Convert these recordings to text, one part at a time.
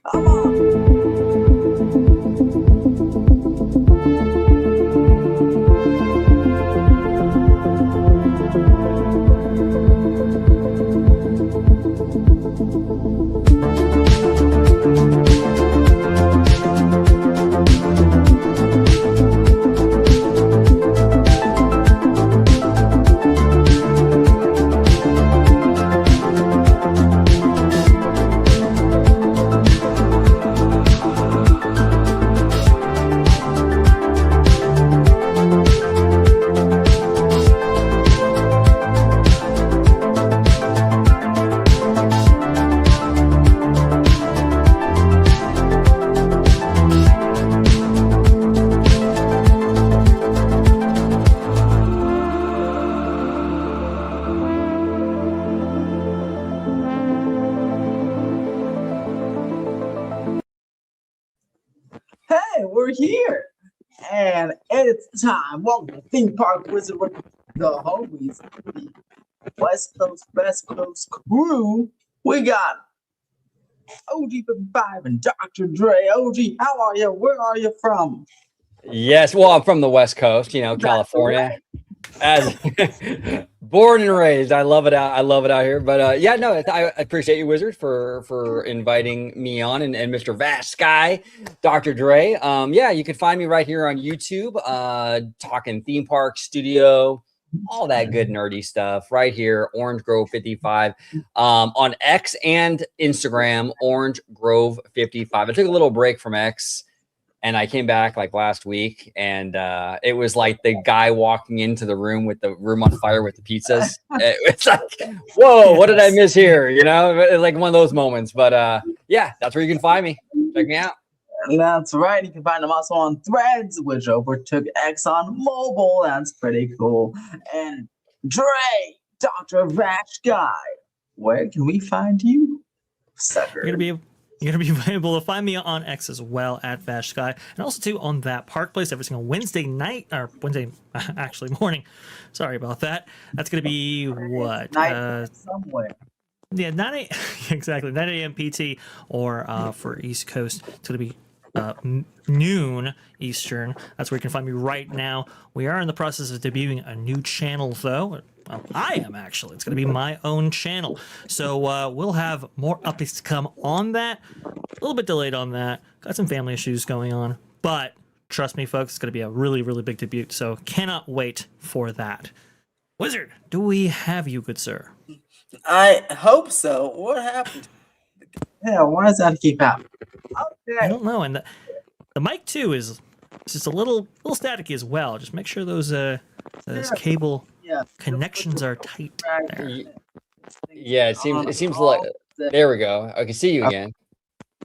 Come on. Hey, we're here. And it's time. Welcome to Theme Park Wizard with the homies, the West Coast, West Coast crew. We got OG55 and Dr. Dre. OG, how are you? Where are you from? Yes, well, I'm from the West Coast, California. As born and raised, I love it out. I love it out here. But yeah, no, I appreciate you, Wizard, for inviting me on, and Mr. Vast Sky, Dr. Dre. Yeah, you can find me right here on YouTube, talking theme park studio, all that good nerdy stuff right here, Orange Grove 55, on X and Instagram, Orange Grove 55. I took a little break from X. And I came back like last week, and it was like the guy walking into the room with the room on fire with the pizzas. It's like, whoa, what did I miss here? Like one of those moments. But yeah, that's where you can find me. Check me out. That's right. You can find them also on Threads, which overtook X on mobile. That's pretty cool. And Dre, Dr. Vash Guy, where can we find you, sucker? You're gonna be able to find me on X as well at Vash Sky, and also too on that Park Place every single Wednesday night or Wednesday actually morning. Sorry about that. That's gonna be what somewhere. Yeah, 9 a.m. exactly 9 a.m. PT, or for East Coast it's gonna be noon Eastern. That's where you can find me right now. We are in the process of debuting a new channel, though. Well, I am actually. It's going to be my own channel. So we'll have more updates to come on that. A little bit delayed on that. Got some family issues going on. But trust me, folks, it's going to be a really, really big debut. So cannot wait for that. Wizard, do we have you, good sir? I hope so. What happened? Yeah, why does that keep happening? Okay. I don't know. And the mic, too, is just a little staticky as well. Just make sure those cable connections are tight there. Yeah, it seems like there we go. I can see you again.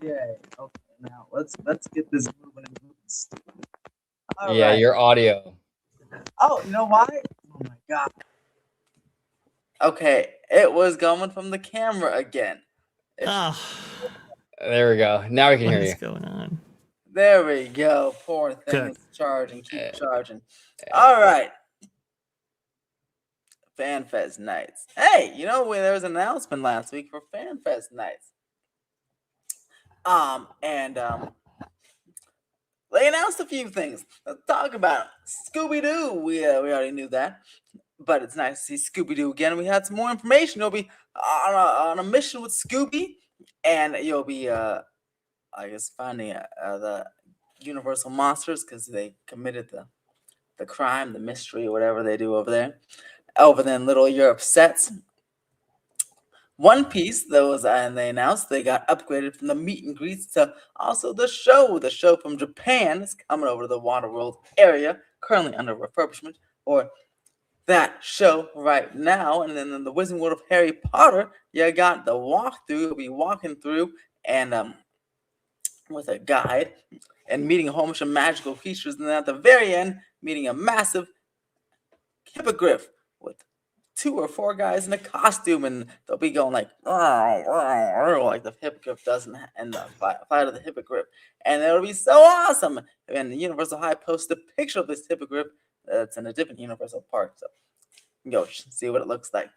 Yeah. Okay. Now let's get this moving and boost. Yeah, right. your audio. Oh, you know why? Oh my god. Okay, it was going from the camera again. There we go. Now we can hear you. What's going on? There we go. Poor thing. Good. Charging. Keep charging. All right. FanFest nights. Hey, there was an announcement last week for FanFest nights. They announced a few things. Let's talk about Scooby-Doo. We already knew that, but it's nice to see Scooby-Doo again. We had some more information. You'll be on a mission with Scooby, and you'll be, I guess, finding the Universal monsters because they committed the crime, the mystery, or whatever they do over there. Over there in Little Europe sets. One Piece, and they announced they got upgraded from the meet and greets to also the show. The show from Japan is coming over to the Waterworld area, currently under refurbishment, or that show right now. And then in the Wizarding World of Harry Potter, you got the walkthrough. You'll be walking through and with a guide and meeting a whole bunch of magical creatures, and then at the very end, meeting a massive hippogriff with 2 or 4 guys in a costume, and they'll be going like the hippogriff does in the fight of the hippogriff, and it'll be so awesome. And the Universal High posted a picture of this hippogriff that's in a different Universal park, so you can go see what it looks like.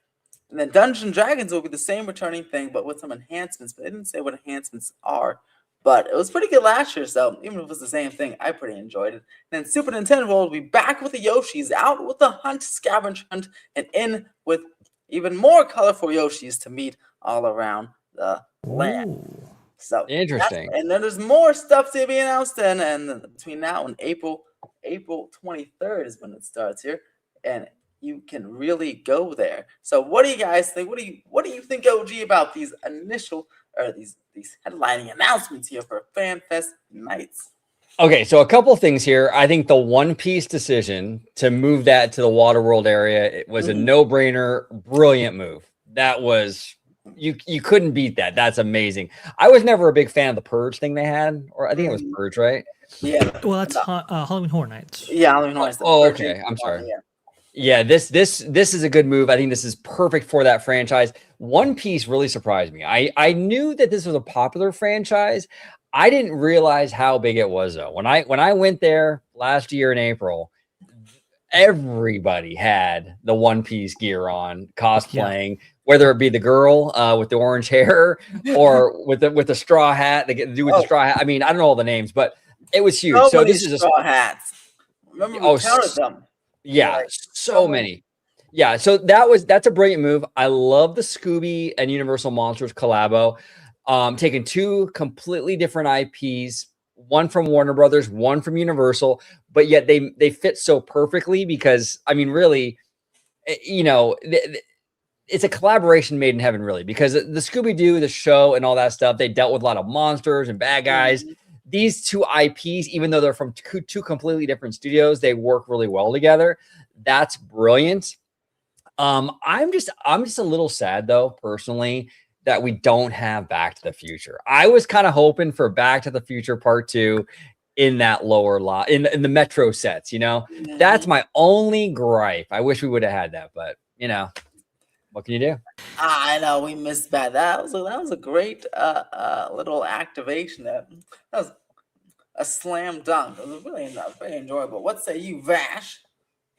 And then Dungeons and Dragons will be the same returning thing, but with some enhancements. But they didn't say what enhancements are. but it was pretty good last year. So even if it was the same thing, I pretty enjoyed it. And then Super Nintendo World will be back with the Yoshis, out with the hunt, scavenge hunt, and in with even more colorful Yoshis to meet all around the land. Ooh. So Interesting. and then there's more stuff to be announced, and between now and April 23rd is when it starts here, and you can really go there. So what do you guys think? What do you think, OG, about these initial or these headlining announcements here for FanFest nights? Okay, so a couple things here. I think the One Piece decision to move that to the Waterworld area, it was a no-brainer, brilliant move. That was you couldn't beat that. That's amazing. I was never a big fan of the Purge thing they had, or I think it was Purge, right? Yeah. Well, that's Halloween Horror Nights. Yeah, Halloween Horror Nights. Oh, okay. I'm sorry. Yeah, this is a good move. I think this is perfect for that franchise. One Piece really surprised me. I knew that this was a popular franchise. I didn't realize how big it was though. When I went there last year in April, everybody had the One Piece gear on, cosplaying, whether it be the girl with the orange hair or with the straw hat. They get to do with the straw hat. I mean, I don't know all the names, but it was huge. So this is a straw hats. Remember we counted them. Yeah, Like, so many. Yeah, so that's a brilliant move. I love the Scooby and Universal Monsters collabo. Taking two completely different IPs, one from Warner Brothers, one from Universal, but yet they fit so perfectly because I mean, really, you know, it's a collaboration made in heaven, really, because the Scooby-Doo, the show, and all that stuff, they dealt with a lot of monsters and bad guys. These two IPs, even though they're from two completely different studios, they work really well together. That's brilliant. I'm just a little sad though, personally, that we don't have Back to the Future. I was kind of hoping for Back to the Future Part 2 in that lower lot, in the Metro sets, you know? That's my only gripe. I wish we would have had that, but you know, what can you do? I know we missed that. That was a great little activation. That was a slam dunk. It was really very enjoyable. What say you, Vash?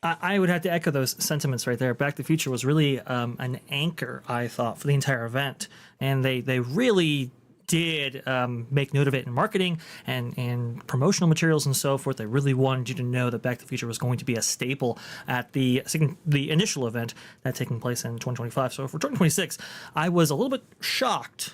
I would have to echo those sentiments right there. Back to the Future was really an anchor, I thought, for the entire event, and they really did make note of it in marketing and promotional materials and so forth. They really wanted you to know that Back to the Future was going to be a staple at the initial event that taking place in 2025. So for 2026, I was a little bit shocked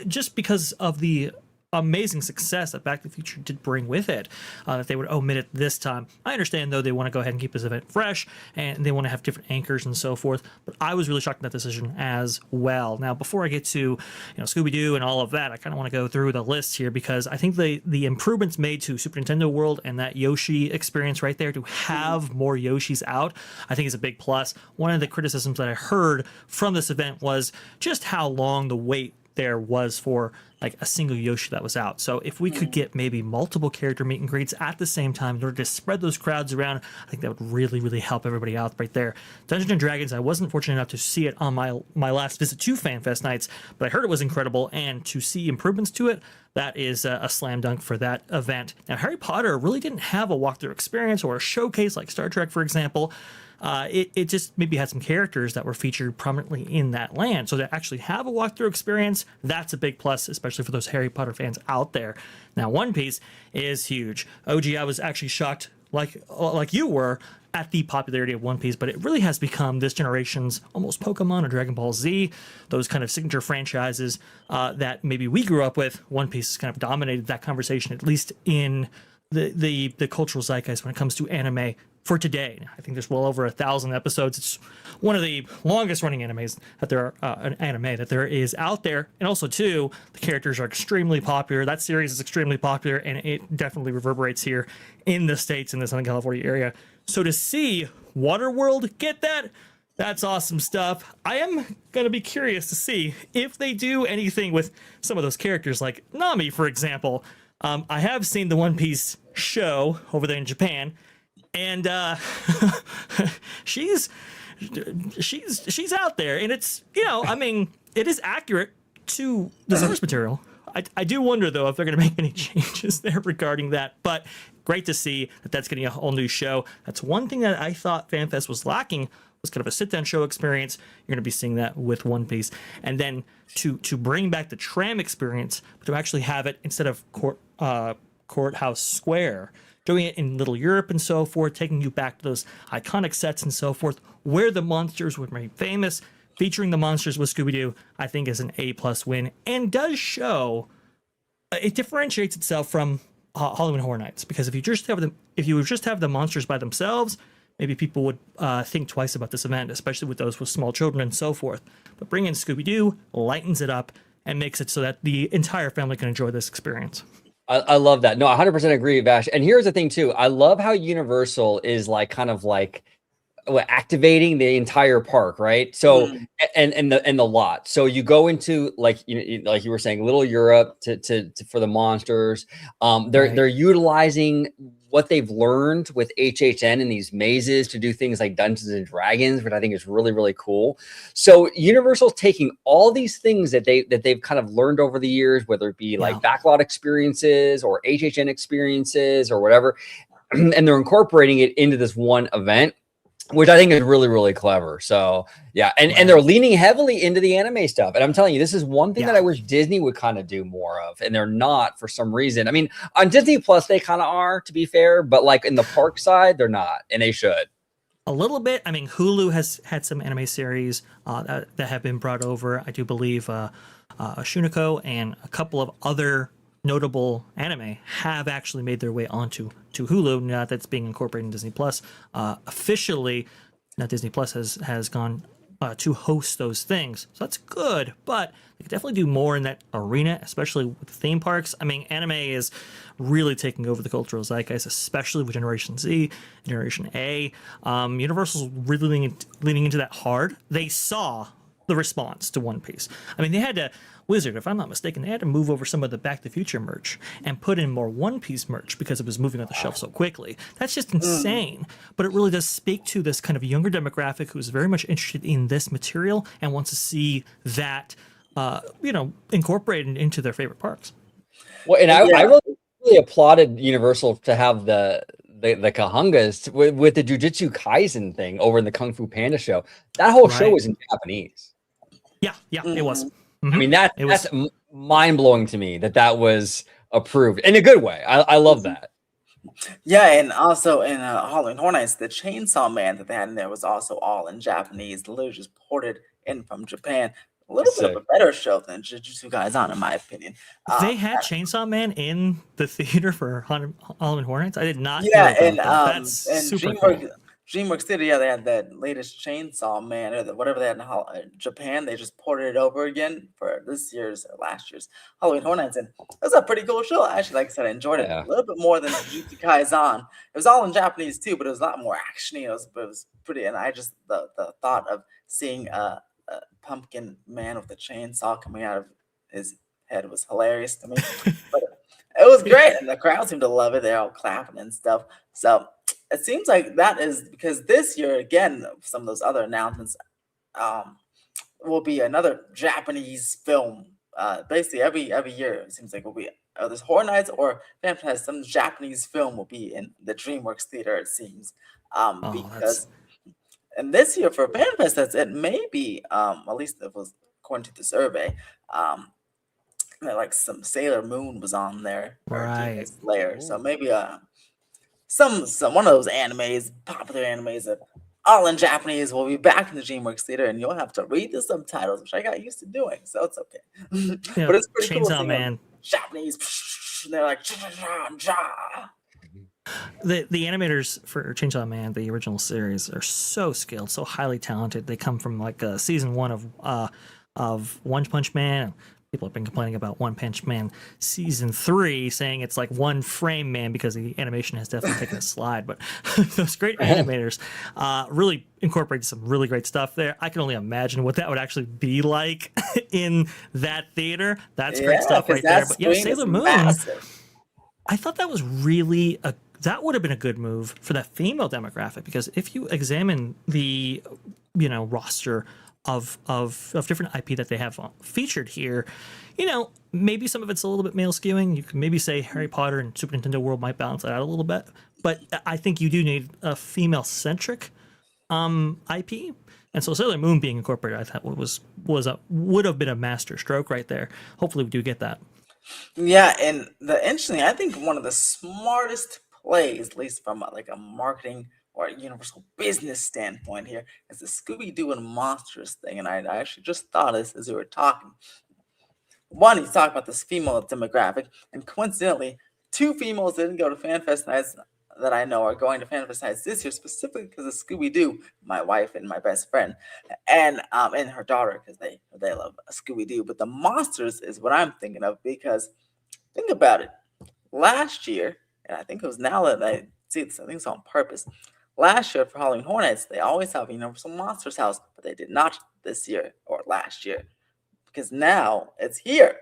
just because of the amazing success that Back to the Future did bring with it, that they would omit it this time. I understand, though, they want to go ahead and keep this event fresh, and they want to have different anchors and so forth, but I was really shocked at that decision as well. Now, before I get to Scooby-Doo and all of that, I kind of want to go through the list here, because I think the improvements made to Super Nintendo World and that Yoshi experience right there, to have more Yoshis out, I think is a big plus. One of the criticisms that I heard from this event was just how long the wait there was for like a single Yoshi that was out. So if we could get maybe multiple character meet and greets at the same time in order to spread those crowds around, I think that would really, really help everybody out right there. Dungeons and Dragons, I wasn't fortunate enough to see it on my last visit to FanFest nights, but I heard it was incredible, and to see improvements to it, that is a slam dunk for that event. Now, Harry Potter really didn't have a walkthrough experience or a showcase like Star Trek, for example. It just maybe had some characters that were featured prominently in that land. So to actually have a walkthrough experience, that's a big plus, especially for those Harry Potter fans out there. Now, One Piece is huge. OG, I was actually shocked, like you were, at the popularity of One Piece, but it really has become this generation's almost Pokemon or Dragon Ball Z, those kind of signature franchises that maybe we grew up with. One Piece has kind of dominated that conversation, at least in the cultural zeitgeist when it comes to anime for today. I think there's well over 1,000 episodes. It's one of the longest running animes that there are, an anime that there is out there. And also, too, the characters are extremely popular. That series is extremely popular, and it definitely reverberates here in the States, in the Southern California area. So to see Waterworld get that, that's awesome stuff. I am going to be curious to see if they do anything with some of those characters, like Nami, for example. I have seen the One Piece show over there in Japan, and she's out there, and it's, I mean, it is accurate to the source material. I do wonder, though, if they're going to make any changes there regarding that, but great to see that that's getting a whole new show. That's one thing that I thought FanFest was lacking, was kind of a sit-down show experience, you're going to be seeing that with One Piece. And then to bring back the tram experience, but to actually have it instead of Courthouse Square, doing it in Little Europe and so forth, taking you back to those iconic sets and so forth, where the monsters were made famous, featuring the monsters with Scooby-Doo, I think is an A+ win, and does show it differentiates itself from Halloween Horror Nights, because if you just have the monsters by themselves, maybe people would think twice about this event, especially with those with small children and so forth. But bringing in Scooby-Doo lightens it up and makes it so that the entire family can enjoy this experience. I love that. No, 100% agree, Vash. And here's the thing too. I love how Universal is like kind of like activating the entire park, right? So and the lot. So you go into like like you were saying, Little Europe to for the monsters. They're utilizing what they've learned with HHN and these mazes to do things like Dungeons and Dragons, which I think is really, really cool. So Universal's taking all these things that they've kind of learned over the years, whether it be like backlot experiences or HHN experiences or whatever, and they're incorporating it into this one event, which I think is really, really clever. So yeah, and they're leaning heavily into the anime stuff. And I'm telling you, this is one thing that I wish Disney would kind of do more of, and they're not for some reason. I mean, on Disney Plus they kind of are, to be fair, but like in the park side, they're not, and they should. A little bit. I mean, Hulu has had some anime series that have been brought over. I do believe Shuniko and a couple of other notable anime have actually made their way onto Hulu. Now that's being incorporated in Disney Plus. Officially, now Disney Plus has gone to host those things, so that's good. But they could definitely do more in that arena, especially with theme parks. I mean, anime is really taking over the cultural zeitgeist, especially with Generation Z, Generation A. Universal's really leaning into that hard. They saw the response to One Piece. I mean, they had to. Wizard, if I'm not mistaken, they had to move over some of the Back to the Future merch and put in more One Piece merch because it was moving on the shelf so quickly. That's just insane. But it really does speak to this kind of younger demographic who's very much interested in this material and wants to see that, incorporated into their favorite parks. Well, and I really applauded Universal to have the Kahungas with the Jujutsu Kaisen thing over in the Kung Fu Panda show. That whole show was in Japanese. Yeah, it was. I mean, that's mind-blowing to me that was approved in a good way. I love that. Yeah, and also in Halloween Horror Nights, the Chainsaw Man that they had in there was also all in Japanese, literally just ported in from Japan. A little bit of a better show than Jujutsu Kaisen, in my opinion. They had Chainsaw Man in the theater for Halloween Horror Nights? I did not know about that. That's super cool. DreamWorks Theater, they had that latest Chainsaw Man, or whatever they had in Japan. They just ported it over again for this year's or last year's Halloween Horror Nights, and it was a pretty cool show. Actually, like I said, I enjoyed it a little bit more than Jujutsu Kaisen. It was all in Japanese too, but it was a lot more actiony. It was pretty, and I just the thought of seeing a pumpkin man with a chainsaw coming out of his head was hilarious to me. But it was great, and the crowd seemed to love it. They're all clapping and stuff. So it seems like that is because this year, again, some of those other announcements will be another Japanese film. Basically, every year it seems like will be there's Horror Nights or Fantastic. Some Japanese film will be in the DreamWorks Theater. It seems because. And this year for FanFest, it may be, at least it was according to the survey, like some Sailor Moon was on there, right? Layer, so maybe some one of those animes, popular animes that all in Japanese will be back in the DreamWorks Theater, and you'll have to read the subtitles, which I got used to doing, so it's okay. But it's pretty Chainsaw cool. Man, Japanese, and they're like The animators for Chainsaw Man, the original series, are so skilled, so highly talented. They come from like season 1 of One Punch Man. People have been complaining about One Punch Man season 3, saying it's like One Frame Man because the animation has definitely taken a slide. But those great animators really incorporated some really great stuff there. I can only imagine what that would actually be like in that theater. That's great stuff right there. But yeah, Sailor Moon. Massive. I thought that was really that would have been a good move for that female demographic, because if you examine the roster of different IP that they have featured here, maybe some of it's a little bit male skewing. You can maybe say Harry Potter and Super Nintendo World might balance that out a little bit, but I think you do need a female centric IP. And so Sailor Moon being incorporated, I thought would have been a master stroke right there. Hopefully we do get that. Yeah, and the interesting, I think one of the smartest plays, at least from like a marketing or a universal business standpoint here, is the Scooby Doo and Monsters thing. And I actually just thought of this as we were talking. One, he's talking about this female demographic, and coincidentally, two females didn't go to FanFest nights that I know are going to FanFest nights this year, specifically because of Scooby Doo, my wife and my best friend, and her daughter, because they love Scooby Doo. But the Monsters is what I'm thinking of, because think about it. Last year, and I think it was now that I see this, I think it's on purpose. Last year for Halloween Horror Nights, they always have Universal Monsters House, but they did not this year or last year, because now it's here.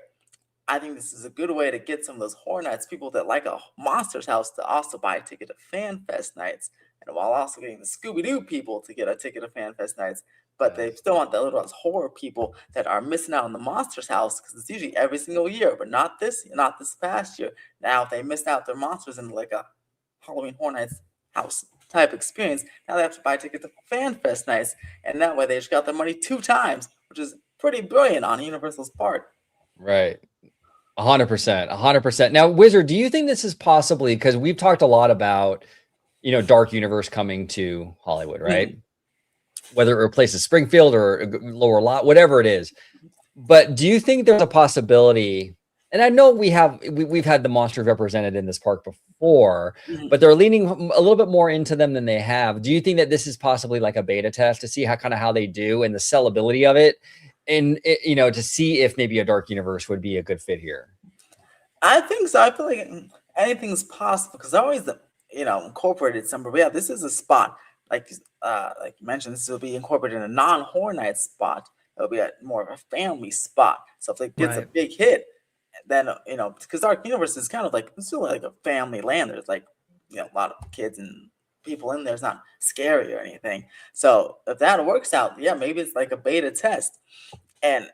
I think this is a good way to get some of those Horror Nights people that like a Monsters House to also buy a ticket to FanFest nights, and while also getting the Scooby-Doo people to get a ticket to FanFest nights. But they still want the little horror people that are missing out on the Monsters House, because it's usually every single year, but not this past year. Now, if they missed out their monsters in like a Halloween Horror Nights house type experience, now they have to buy a ticket to FanFest nights, and that way they just got their money 2 times, which is pretty brilliant on Universal's part. Right. 100%. Now, Wizard, do you think this is possibly, because we've talked a lot about, Dark Universe coming to Hollywood, right? Mm-hmm. Whether it replaces Springfield or Lower Lot, whatever it is. But do you think there's a possibility? And I know we've had the monsters represented in this park before, mm-hmm. but they're leaning a little bit more into them than they have. Do you think that this is possibly like a beta test to see how they do and the sellability of it? And to see if maybe a Dark Universe would be a good fit here. I think so. I feel like anything's possible, because I always, incorporated somewhere. But yeah, this is a spot like you mentioned. This will be incorporated in a non-Horror Night spot. It'll be more of a family spot. So if it gets a big hit, then because Dark Universe is kind of like, it's still like a family land. There's like a lot of kids and people in there. It's not scary or anything. So if that works out, yeah, maybe it's like a beta test. And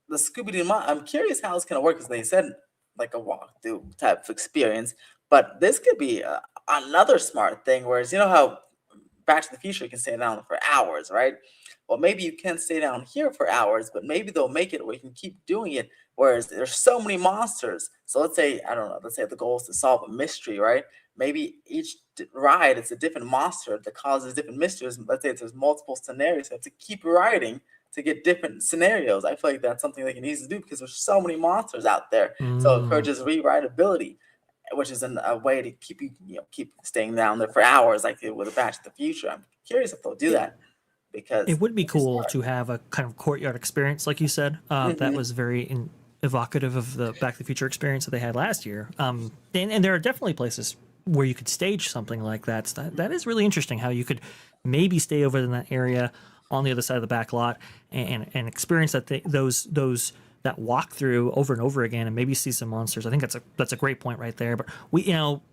the Scooby-Doo, I'm curious how it's going to work, because they said like a walkthrough type of experience. But this could be another smart thing, whereas how Back to the Future you can stay down for hours, right? Well, maybe you can stay down here for hours, but maybe they'll make it where you can keep doing it. Whereas there's so many monsters. So let's say, I don't know, let's say the goal is to solve a mystery, right? Maybe each ride is a different monster that causes different mysteries. Let's say there's multiple scenarios. You have to keep riding to get different scenarios. I feel like that's something they can easily do, because there's so many monsters out there. So it encourages rewritability, which is a way to keep keep staying down there for hours, like with Back to the Future. I'm curious if they'll do that, because it would be cool to have a kind of courtyard experience, like you said. That was very evocative of the Back to the Future experience that they had last year. And there are definitely places where you could stage something like that. So that is really interesting, how you could maybe stay over in that area on the other side of the back lot and experience that walk through over and over again, and maybe see some monsters. I think that's a great point right there. But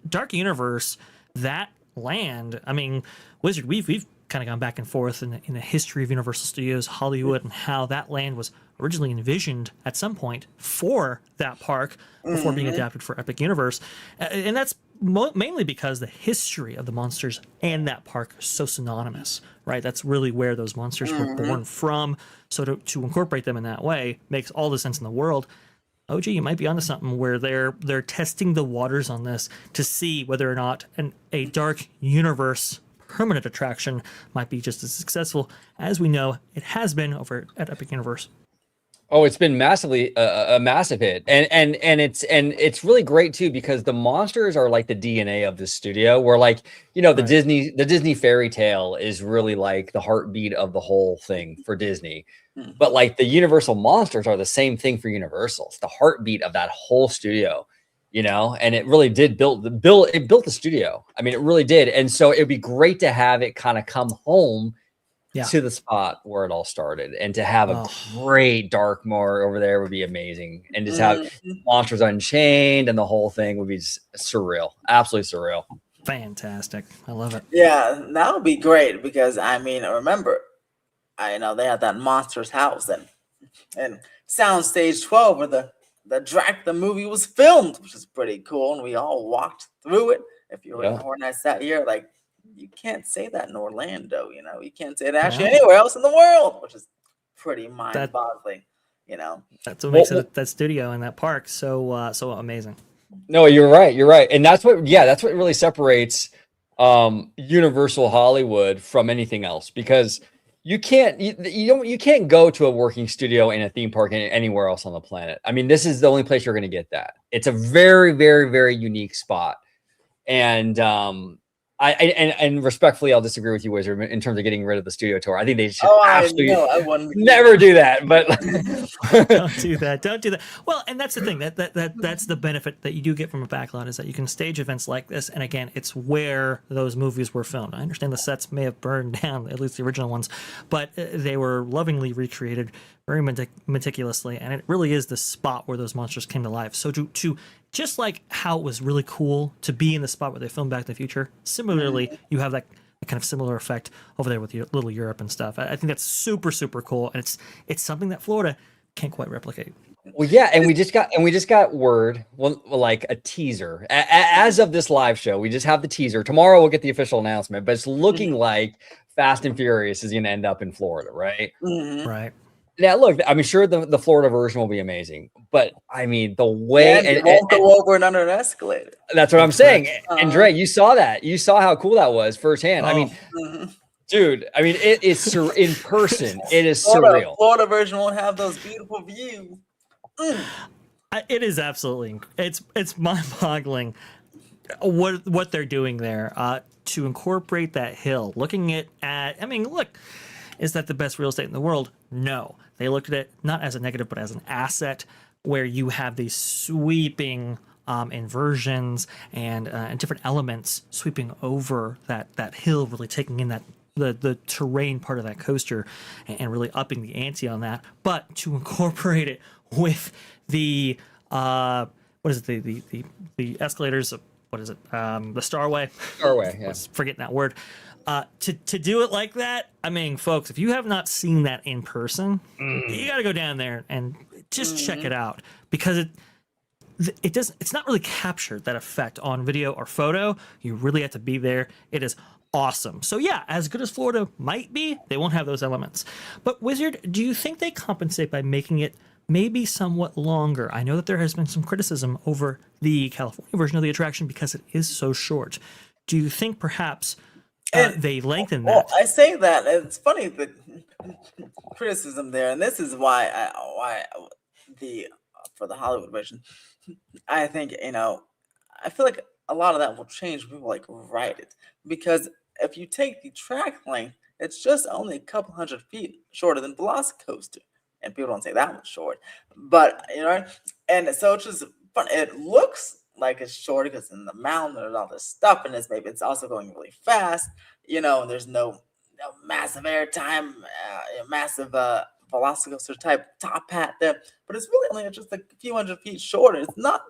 Dark Universe, that land, I mean, Wizard, we've kind of gone back and forth in the history of Universal Studios Hollywood, and how that land was originally envisioned at some point for that park before being adapted for Epic Universe. And that's mainly because the history of the monsters and that park is so synonymous, right? That's really where those monsters were born from. So to incorporate them in that way makes all the sense in the world. OG, you might be onto something where they're testing the waters on this to see whether or not a Dark Universe permanent attraction might be just as successful as we know it has been over at Epic Universe. Oh, it's been massively a massive hit, and it's really great too, because the monsters are like the DNA of the studio. Where the Disney fairy tale is really like the heartbeat of the whole thing for Disney, but like the Universal monsters are the same thing for Universal. It's the heartbeat of that whole studio, and it really did build the studio. I mean, it really did, and so it'd be great to have it kind of come home. Yeah. To the spot where it all started, and to have a great Dark Moor over there would be amazing, and just have Monsters Unchained and the whole thing would be surreal, absolutely surreal. Fantastic, I love it. Yeah, that would be great, because I mean, remember, I know they had that Monsters House and Soundstage 12 where the Dracula movie was filmed, which is pretty cool, and we all walked through it. If you were in Horror Nights that year, like you can't say that in Orlando. You can't say it actually No. anywhere else in the world, which is pretty mind-boggling. That's what makes Well, that studio and that park so amazing. No, you're right. You're right. And that's what really separates Universal Hollywood from anything else, because you can't go to a working studio in a theme park anywhere else on the planet. I mean, this is the only place you're going to get that. It's a very, very, very unique spot. And and respectfully, I'll disagree with you, Wizard, in terms of getting rid of the studio tour. I think they should absolutely I wouldn't never do that. But Don't do that. Don't do that. Well, and that's the thing. That's the benefit that you do get from a backlot, is that you can stage events like this. And again, it's where those movies were filmed. I understand the sets may have burned down, at least the original ones, but they were lovingly recreated very meticulously, and it really is the spot where those monsters came to life. So to just like how it was really cool to be in the spot where they filmed Back to the Future, similarly, you have that kind of similar effect over there with Little Europe and stuff. I think that's super, super cool, and it's something that Florida can't quite replicate. Well, yeah, and we just got word, like a teaser. As of this live show, we just have the teaser. Tomorrow we'll get the official announcement, but it's looking like Fast and Furious is going to end up in Florida, right? Mhm. Right. Now, look, I'm sure the Florida version will be amazing, but I mean, the way And it won't go over and under an escalator. that's what I'm saying. Uh-huh. And Dre, you saw that. You saw how cool that was firsthand. I mean, Mhm. dude, I mean, it is in person. It is Florida, surreal. Florida version won't have those beautiful views. It is absolutely it's mind-boggling what they're doing there to incorporate that hill. Looking at I mean, look, is that the best real estate in the world? No, they looked at it not as a negative but as an asset, where you have these sweeping inversions and different elements sweeping over that hill, really taking in that the terrain part of that coaster and really upping the ante on that. But to incorporate it with the what is it, the escalators, what is it, the Starway, Starway, yeah. forgetting that word, to do it like that. I mean, folks, if you have not seen that in person, you got to go down there and just check it out, because it's not really captured, that effect, on video or photo. You really have to be there. It is awesome. So yeah, as good as Florida might be, they won't have those elements. But Wizard, do you think they compensate by making it maybe somewhat longer? I know that there has been some criticism over the California version of the attraction because it is so short. Do you think perhaps they lengthen that? Well, I say that it's funny, the criticism there, and this is why for the Hollywood version, I think I feel like a lot of that will change when people like write it, because if you take the track length, it's just only a couple hundred feet shorter than Velocicoaster, and people don't say that much short, but and so it's just fun. It looks like it's short because in the mountain there's all this stuff, and it's also going really fast, and there's no massive air time, massive Velocicoaster type top hat there, but it's really only just a few hundred feet shorter. It's not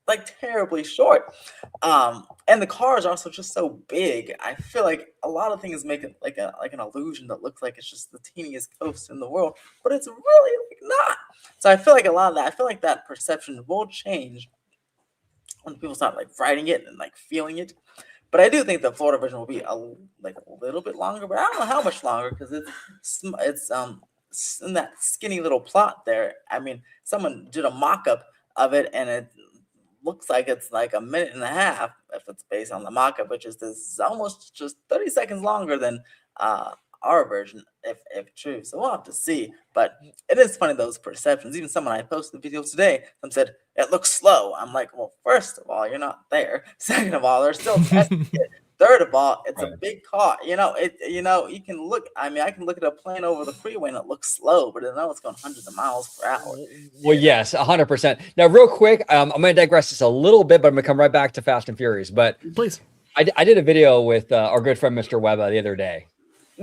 like terribly short, and the cars are also just so big. I feel like a lot of things make it like an illusion that looks like it's just the teeniest coaster in the world, but it's really not. So I feel like a lot of that, I feel like that perception will change when people start like writing it and like feeling it. But I do think the Florida version will be a little bit longer, but I don't know how much longer, because it's in that skinny little plot there. I mean, someone did a mock-up of it, and it looks like it's like a minute and a half if it's based on the mock-up, which is almost just 30 seconds longer than our version, if true. So we'll have to see. But it is funny, those perceptions. Even someone I posted videos today, some said it looks slow. I'm like, well, first of all, you're not there. Second of all, they're still testing it. Third of all, it's a big car. You can look. I mean, I can look at a plane over the freeway and it looks slow, but I know it's going hundreds of miles per hour. Well, yes, 100%. Now, real quick, I'm going to digress just a little bit, but I'm going to come right back to Fast and Furious. But Please. I did a video with our good friend Mr. Webba the other day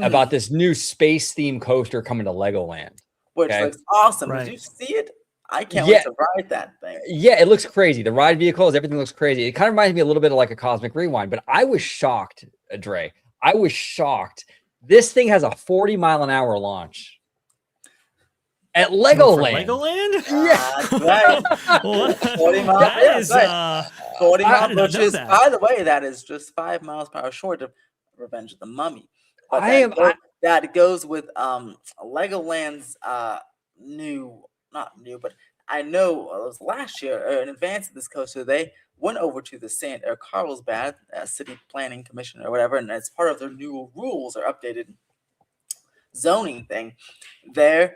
about this new space themed coaster coming to Legoland, which looks awesome. Right. Did you see it? I can't wait to ride that thing. Yeah, it looks crazy. The ride vehicles, everything looks crazy. It kind of reminds me a little bit of like a Cosmic Rewind, but I was shocked, Dre. I was shocked. This thing has a 40-mile-an-hour launch at Legoland. Legoland? Yeah, right. 40 miles. That is 40 miles, did not which know is, that. by the way, that is just 5 miles per hour short of Revenge of the Mummy. But that goes with Legoland's not new, but I know it was last year or in advance of this coaster, they went over to the Carlsbad City Planning Commission or whatever, and as part of their new rules or updated zoning thing, their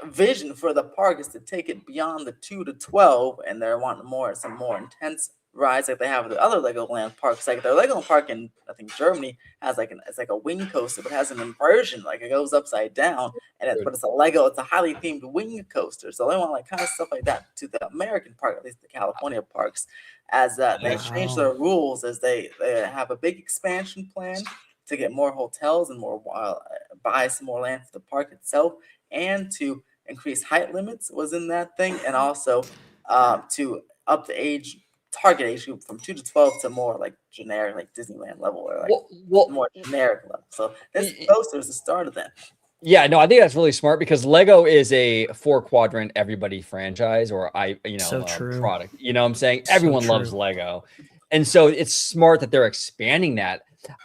vision for the park is to take it beyond the 2 to 12, and they're wanting some more intense rides like they have with the other Legoland parks. Like their Legoland park in I think Germany has it's like a wing coaster, but it has an inversion, like it goes upside down, but it's a highly themed wing coaster. So they want like kind of stuff like that to the American park, at least the California parks, as they change their rules as they have a big expansion plan to get more hotels and buy some more land for the park itself, and to increase height limits was in that thing, and also to up the target age group from 2 to 12 to more like generic, like Disneyland level, or like more generic level. So this coaster is the start of that. Yeah, no, I think that's really smart because Lego is a 4-quadrant everybody franchise or product. You know what I'm saying? Everyone loves Lego. And so it's smart that they're expanding that.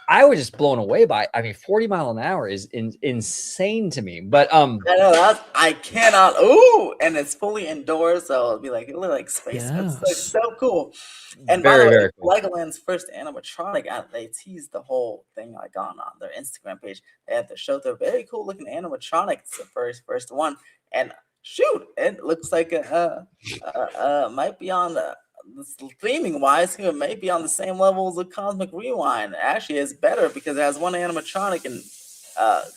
I was just blown away by 40 mile an hour is insane to me. But I know I cannot. Ooh, and it's fully indoors, so it'll be like it look like space. Yes. It's like so cool. And by the way, cool. Legoland's first animatronic, they teased the whole thing like on their Instagram page. They had to show their very cool looking animatronic. It's the first one, and shoot, it looks like might be on the. Theming wise, it may be on the same level as the Cosmic Rewind. Actually, it's better because it has one animatronic and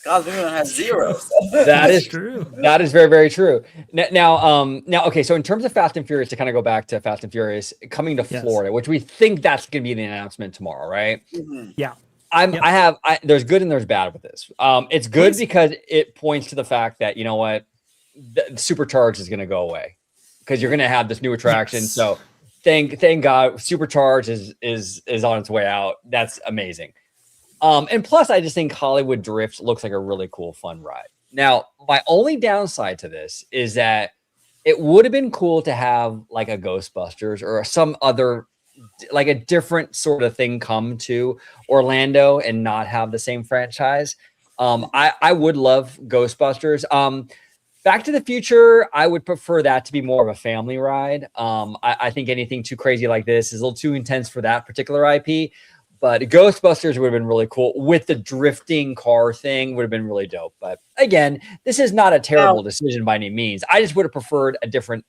Cosmic Rewind has 0. So. That is true. That is very, very true. Now, okay. So in terms of Fast and Furious, to kind of go back to Fast and Furious coming to Florida, which we think that's going to be the announcement tomorrow, right? Mm-hmm. Yeah. There's good and there's bad with this. It's good because it points to the fact that you know what, the Supercharged is going to go away because you're going to have this new attraction. Yes. So. Thank God, Supercharged is on its way out. That's amazing. And plus, I just think Hollywood Drift looks like a really cool, fun ride. Now, my only downside to this is that it would have been cool to have like a Ghostbusters or some other, like a different sort of thing come to Orlando and not have the same franchise. I would love Ghostbusters. Back to the Future, I would prefer that to be more of a family ride. I think anything too crazy like this is a little too intense for that particular IP. But Ghostbusters would have been really cool with the drifting car thing. Would have been really dope. But again, this is not a terrible decision by any means. I just would have preferred a different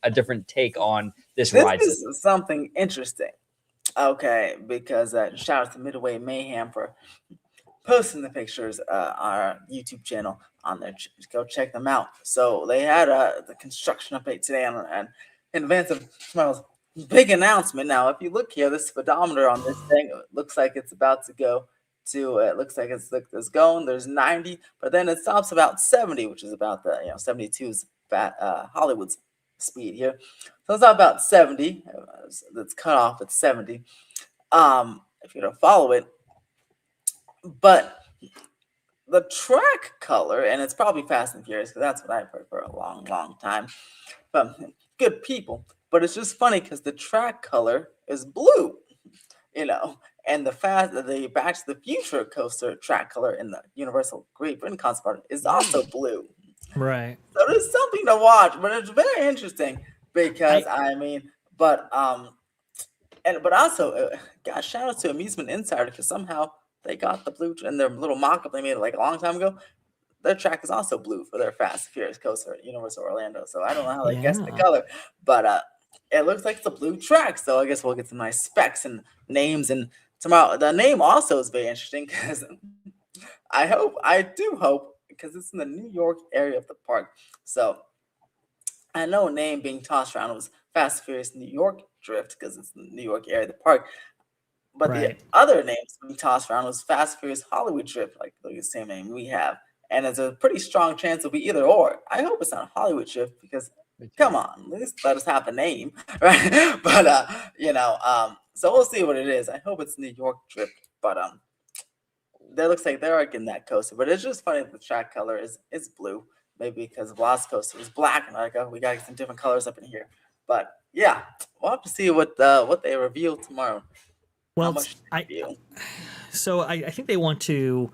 take on this ride. This is something interesting. Okay, because shout out to Midway Mayhem for posting the pictures on our YouTube channel on there. Go check them out. So they had the construction update today and in advance of tomorrow's big announcement. Now, if you look here, the speedometer on this thing looks like it's about to go to, it looks like it's going, there's 90, but then it stops about 70, which is about the, 72's Hollywood's speed here. So it's about 70. That's cut off at 70. If you don't follow it, but the track color, and it's probably Fast and Furious because that's what I've heard for a long, long time from good people. But it's just funny because the track color is blue, and the Back to the Future coaster track color in the Universal Great Britain concept is also blue. Right. So there's something to watch, but it's very interesting because but also, gosh, shout out to Amusement Insider because somehow they got the blue in their little mock-up they made like a long time ago. Their track is also blue for their Fast and Furious coaster at Universal Orlando. So I don't know how they guessed the color, but it looks like it's a blue track. So I guess we'll get some nice specs and names. And tomorrow, the name also is very interesting because I do hope, because it's in the New York area of the park. So I know a name being tossed around was Fast and Furious New York Drift because it's in the New York area of the park. But the other names being tossed around was Fast and Furious Hollywood Drift, like the same name we have. And there's a pretty strong chance it'll be either or. I hope it's not Hollywood Drift because, come on, at least let us have a name, right? But, so we'll see what it is. I hope it's New York Drift. But that looks like they're getting that coaster. But it's just funny that the track color is blue. Maybe because Velocicoaster Coaster is black. And we got to get some different colors up in here. But, yeah, we'll have to see what they reveal tomorrow. Well, So I think they want to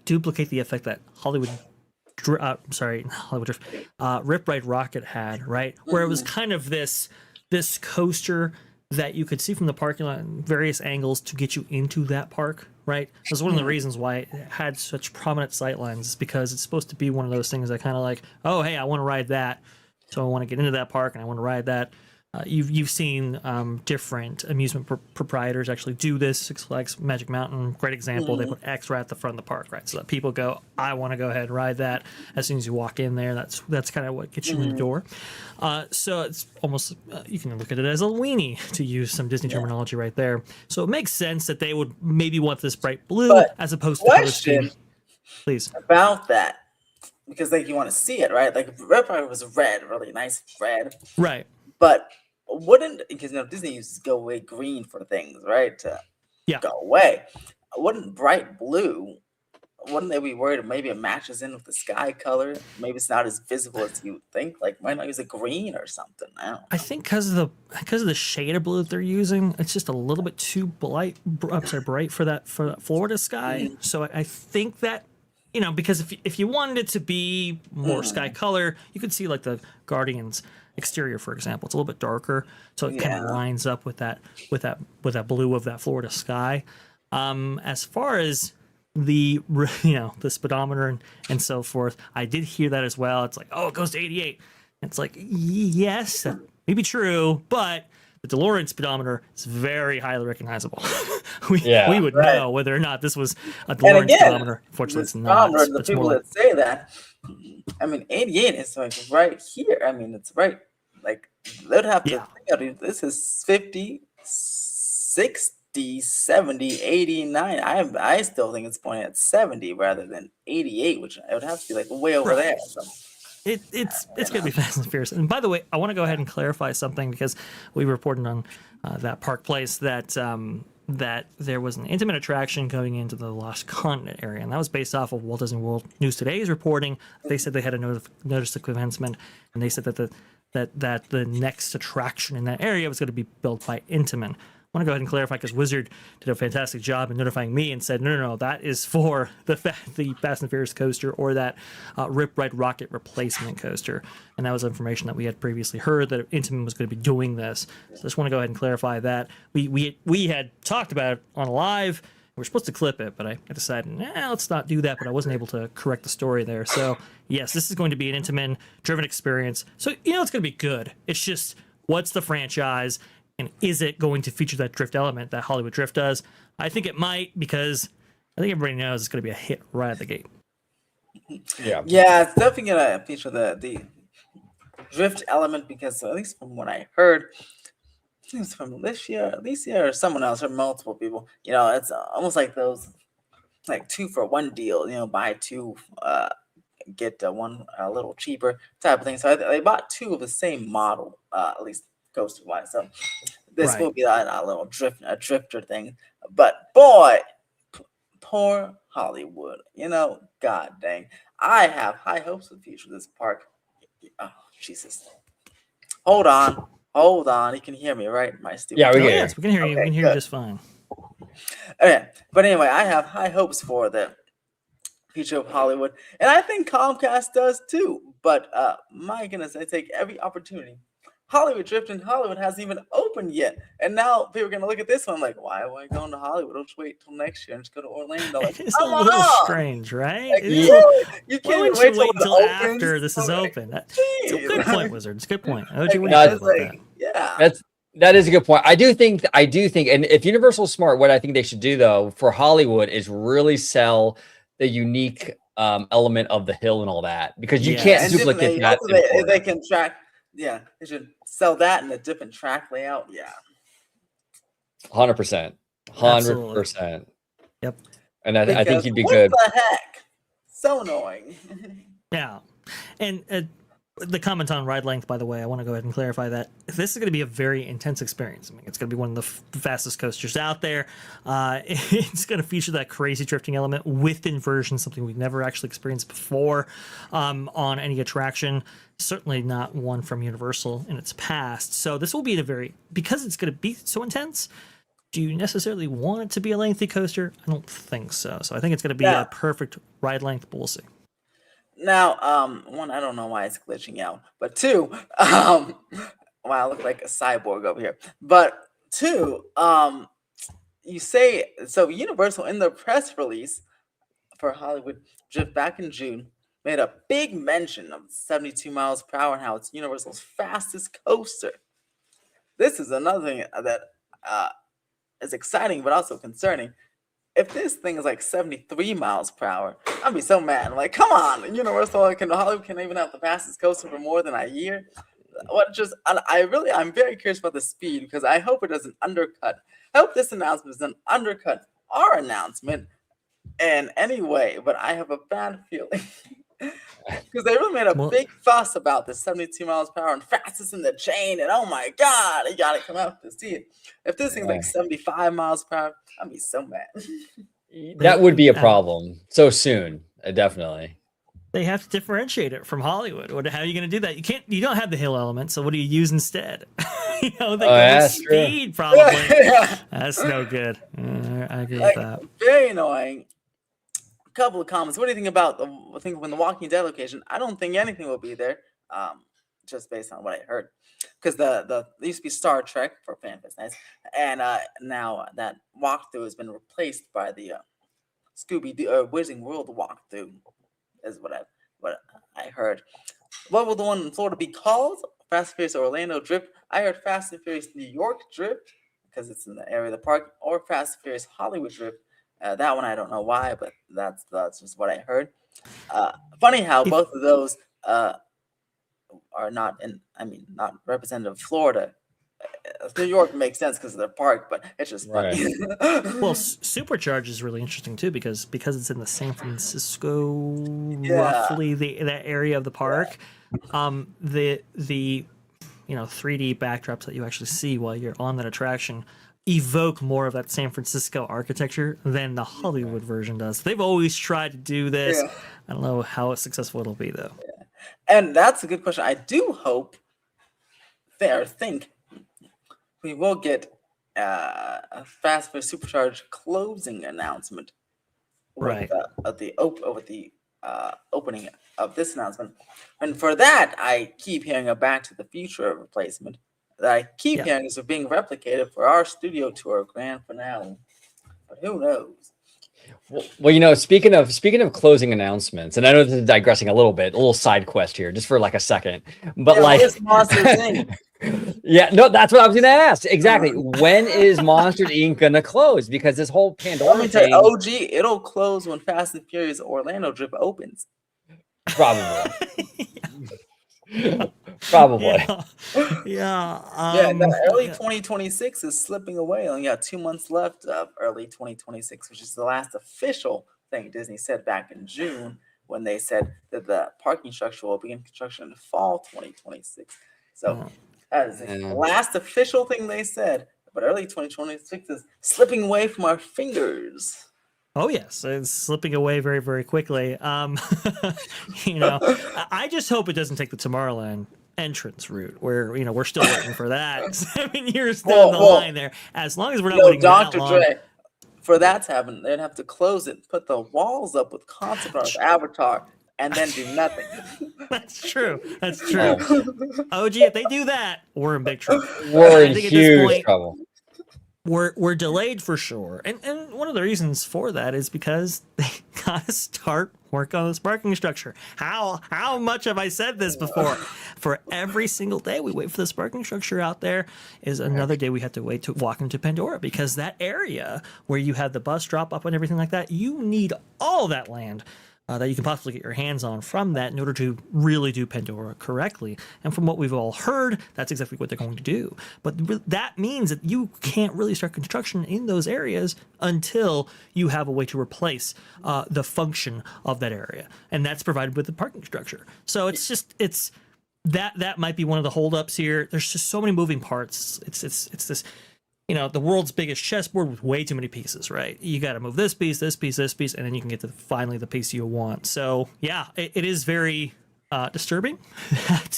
duplicate the effect that Hollywood Hollywood Drift, Rip Ride Rocket had, right? Where it was kind of this coaster that you could see from the parking lot in various angles to get you into that park, right? It was one of the reasons why it had such prominent sight lines, is because it's supposed to be one of those things that kind of like, oh, hey, I want to ride that, so I want to get into that park and I want to ride that. You've seen different amusement proprietors actually do this. Six Flags Magic Mountain, great example. They put X right at the front of the park, right, so that people go, I want to go ahead and ride that. As soon as you walk in there, that's kind of what gets you in the door. So it's almost you can look at it as a weenie, to use some Disney terminology right there. So it makes sense that they would maybe want this bright blue as opposed to question please about that, because like you want to see it, right? Like Red Pirate was red, really nice red, right? But wouldn't, because Disney used to go away green for things, right? To go away. Wouldn't bright blue? Wouldn't they be worried maybe it matches in with the sky color? Maybe it's not as visible as you think. Like, why not use a green or something? I think because of the shade of blue that they're using, it's just a little bit too bright for that Florida sky. So I think that, because if you wanted it to be more sky color, you could see like the Guardians exterior, for example. It's a little bit darker, so it kind of lines up with that blue of that Florida sky. As far as the the speedometer and so forth, I did hear that as well. It's like, oh, it goes to 88. It's like, yes, that may be true, but the DeLorean speedometer is very highly recognizable. we would know whether or not this was a DeLorean speedometer. Unfortunately, it's not. The people that say that, 88 is like right here. It's right. Like, they'd have to think, this is 50, 60, 70, 89. I still think it's pointing at 70 rather than 88, which it would have to be like way over there. So. It's going to be Fast and Furious. And by the way, I want to go ahead and clarify something, because we reported on that Park Place that that there was an intimate attraction going into the Lost Continent area, and that was based off of Walt Disney World News Today's reporting. They said they had a notice of commencement, and they said that the next attraction in that area was going to be built by Intamin. I want to go ahead and clarify, because Wizard did a fantastic job in notifying me and said, no, that is for the Fast and Furious coaster, or that Rip Ride Rocket replacement coaster. And that was information that we had previously heard, that Intamin was going to be doing this. So I just want to go ahead and clarify that. We had talked about it on live. We were supposed to clip it, but I decided, let's not do that. But I wasn't able to correct the story there. So yes, this is going to be an Intamin-driven experience. So it's going to be good. It's just, what's the franchise? And is it going to feature that drift element that Hollywood Drift does? I think it might, because I think everybody knows it's going to be a hit right at the gate. Yeah, it's definitely going to feature the drift element, because at least from what I heard, I think it's from Alicia or someone else, or multiple people. It's almost like those, like 2-for-1 deal. Buy two, get one a little cheaper type of thing. So they bought two of the same model, at least coaster wise. So this will be a little drifter thing. But boy, poor Hollywood. God dang. I have high hopes for the future of this park. Oh, Jesus. Hold on. You can hear me, right? My stupid. Yeah, we can. Yes, we can hear you. We can hear you just fine. Okay. But anyway, I have high hopes for the future of Hollywood. And I think Comcast does too. But my goodness, I take every opportunity. Hollywood Drift in Hollywood hasn't even opened yet. And now people are going to look at this one like, why am I going to Hollywood? I'll just wait till next year and just go to Orlando. Like, it's a little strange, right? Like, you can't wait till after this is open. It's a good point, Wizard. It's a good point. That is a good point. I do think, and if Universal's smart, what I think they should do though for Hollywood is really sell the unique element of the hill and all that, because you can't duplicate that. They can track. Yeah, they should sell that in a different track layout. Yeah, 100%. Yep. And I think you'd be good. What the heck? So annoying. Yeah, and the comment on ride length, by the way, I want to go ahead and clarify that this is going to be a very intense experience. It's going to be one of the fastest coasters out there. It's going to feature that crazy drifting element with inversion, something we've never actually experienced before on any attraction. Certainly not one from Universal in its past. So this will be because it's going to be so intense, do you necessarily want it to be a lengthy coaster? I don't think so. So I think it's going to be Yeah. a perfect ride length, but we'll see. Now, one, I don't know why it's glitching out, but two, wow, I look like a cyborg over here. But two, you say so. Universal in their press release for Hollywood Drift back in June made a big mention of 72 miles per hour and how it's Universal's fastest coaster. This is another thing that is exciting but also concerning. If this thing is like 73 miles per hour, I'd be so mad. Like, come on, Universal Hollywood can even have the fastest coaster for more than a year. I'm very curious about the speed because I hope it doesn't undercut. I hope this announcement doesn't undercut our announcement in any way. But I have a bad feeling because they really made a big fuss about the 72 miles per hour and fastest in the chain. And oh my God, you gotta come out to see it. If this thing's like 75 miles per hour, I'd be so mad. That would be a problem so soon. Definitely. They have to differentiate it from Hollywood. How are you going to do that? You don't have the hill element, so what do you use instead? They go with speed, probably. That's no good. I agree with that. Very annoying. A couple of comments. What do you think about when the Walking Dead location? I don't think anything will be there, just based on what I heard. Because the used to be Star Trek for FanFest Nights, and now that walkthrough has been replaced by the Scooby-Doo Wizarding World walkthrough. Is what I heard. What will the one in Florida be called? Fast and Furious Orlando Drift. I heard Fast and Furious New York Drift because it's in the area of the park, or Fast and Furious Hollywood Drift. That one I don't know why, but that's just what I heard. Funny how both of those are not representative of Florida. New York makes sense because of their park, but it's just funny. Right. Well, Supercharge is really interesting too because it's in the San Francisco, roughly that area of the park. The 3D backdrops that you actually see while you're on that attraction evoke more of that San Francisco architecture than the Hollywood version does. They've always tried to do this. Yeah. I don't know how successful it'll be though. Yeah. And that's a good question. I do hope think we will get a Fast Furious Supercharged closing announcement, right? With the opening of this announcement, and for that, I keep hearing a Back to the Future replacement that I keep hearing is being replicated for our studio tour grand finale, but who knows? Well, speaking of closing announcements, and I know this is digressing a little side quest here, just for like a second, but Monsters Inc. Yeah, no, that's what I was going to ask. Exactly. When is Monsters Inc. going to close? Because this whole Pandora thing... OG, it'll close when Fast and Furious Orlando Drift opens. Probably. Probably. Yeah. Early 2026 is slipping away. Only got 2 months left of early 2026, which is the last official thing Disney said back in June when they said that the parking structure will begin construction in fall 2026. So that is the last official thing they said. But early 2026 is slipping away from our fingers. Oh yes, it's slipping away very, very quickly. I just hope it doesn't take the Tomorrowland entrance route, where we're still waiting for that 7 years down the line there. As long as we're not waiting Dr. that long. Dre, for that to happen, they'd have to close it, put the walls up with concept art of Avatar, and then do nothing. That's true. OG, if they do that, we're in big trouble. We're in huge trouble. We're delayed for sure, and one of the reasons for that is because they gotta start work on this parking structure. How much have I said this before? For every single day we wait for this parking structure out there is another day we have to wait to walk into Pandora, because that area where you have the bus drop up and everything like that, you need all that land that you can possibly get your hands on from that in order to really do Pandora correctly. And from what we've all heard, that's exactly what they're going to do. But that means that you can't really start construction in those areas until you have a way to replace the function of that area. And that's provided with the parking structure. So that might be one of the holdups here. There's just so many moving parts. It's this... the world's biggest chessboard with way too many pieces, right? You got to move this piece, and then you can get to finally the piece you want. So, yeah, it is very disturbing,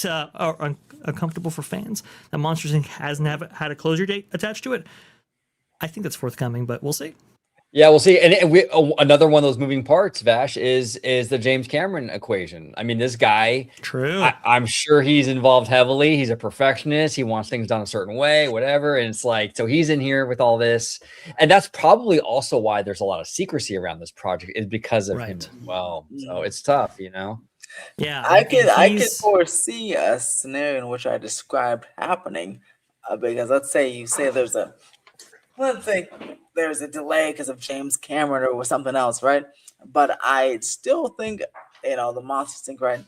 or uncomfortable for fans that Monsters Inc. hasn't had a closure date attached to it. I think that's forthcoming, but we'll see. Yeah, we'll see. And we another one of those moving parts, Vash, is the James Cameron equation. I mean, this guy, True. I'm sure he's involved heavily. He's a perfectionist. He wants things done a certain way, whatever. And it's like, so he's in here with all this. And that's probably also why there's a lot of secrecy around this project, is because of him as well. So it's tough, you know? Yeah. I could foresee a scenario in which I described happening, because let's say there's a delay because of James Cameron or something else, right? But I still think, the Monsters Inc. right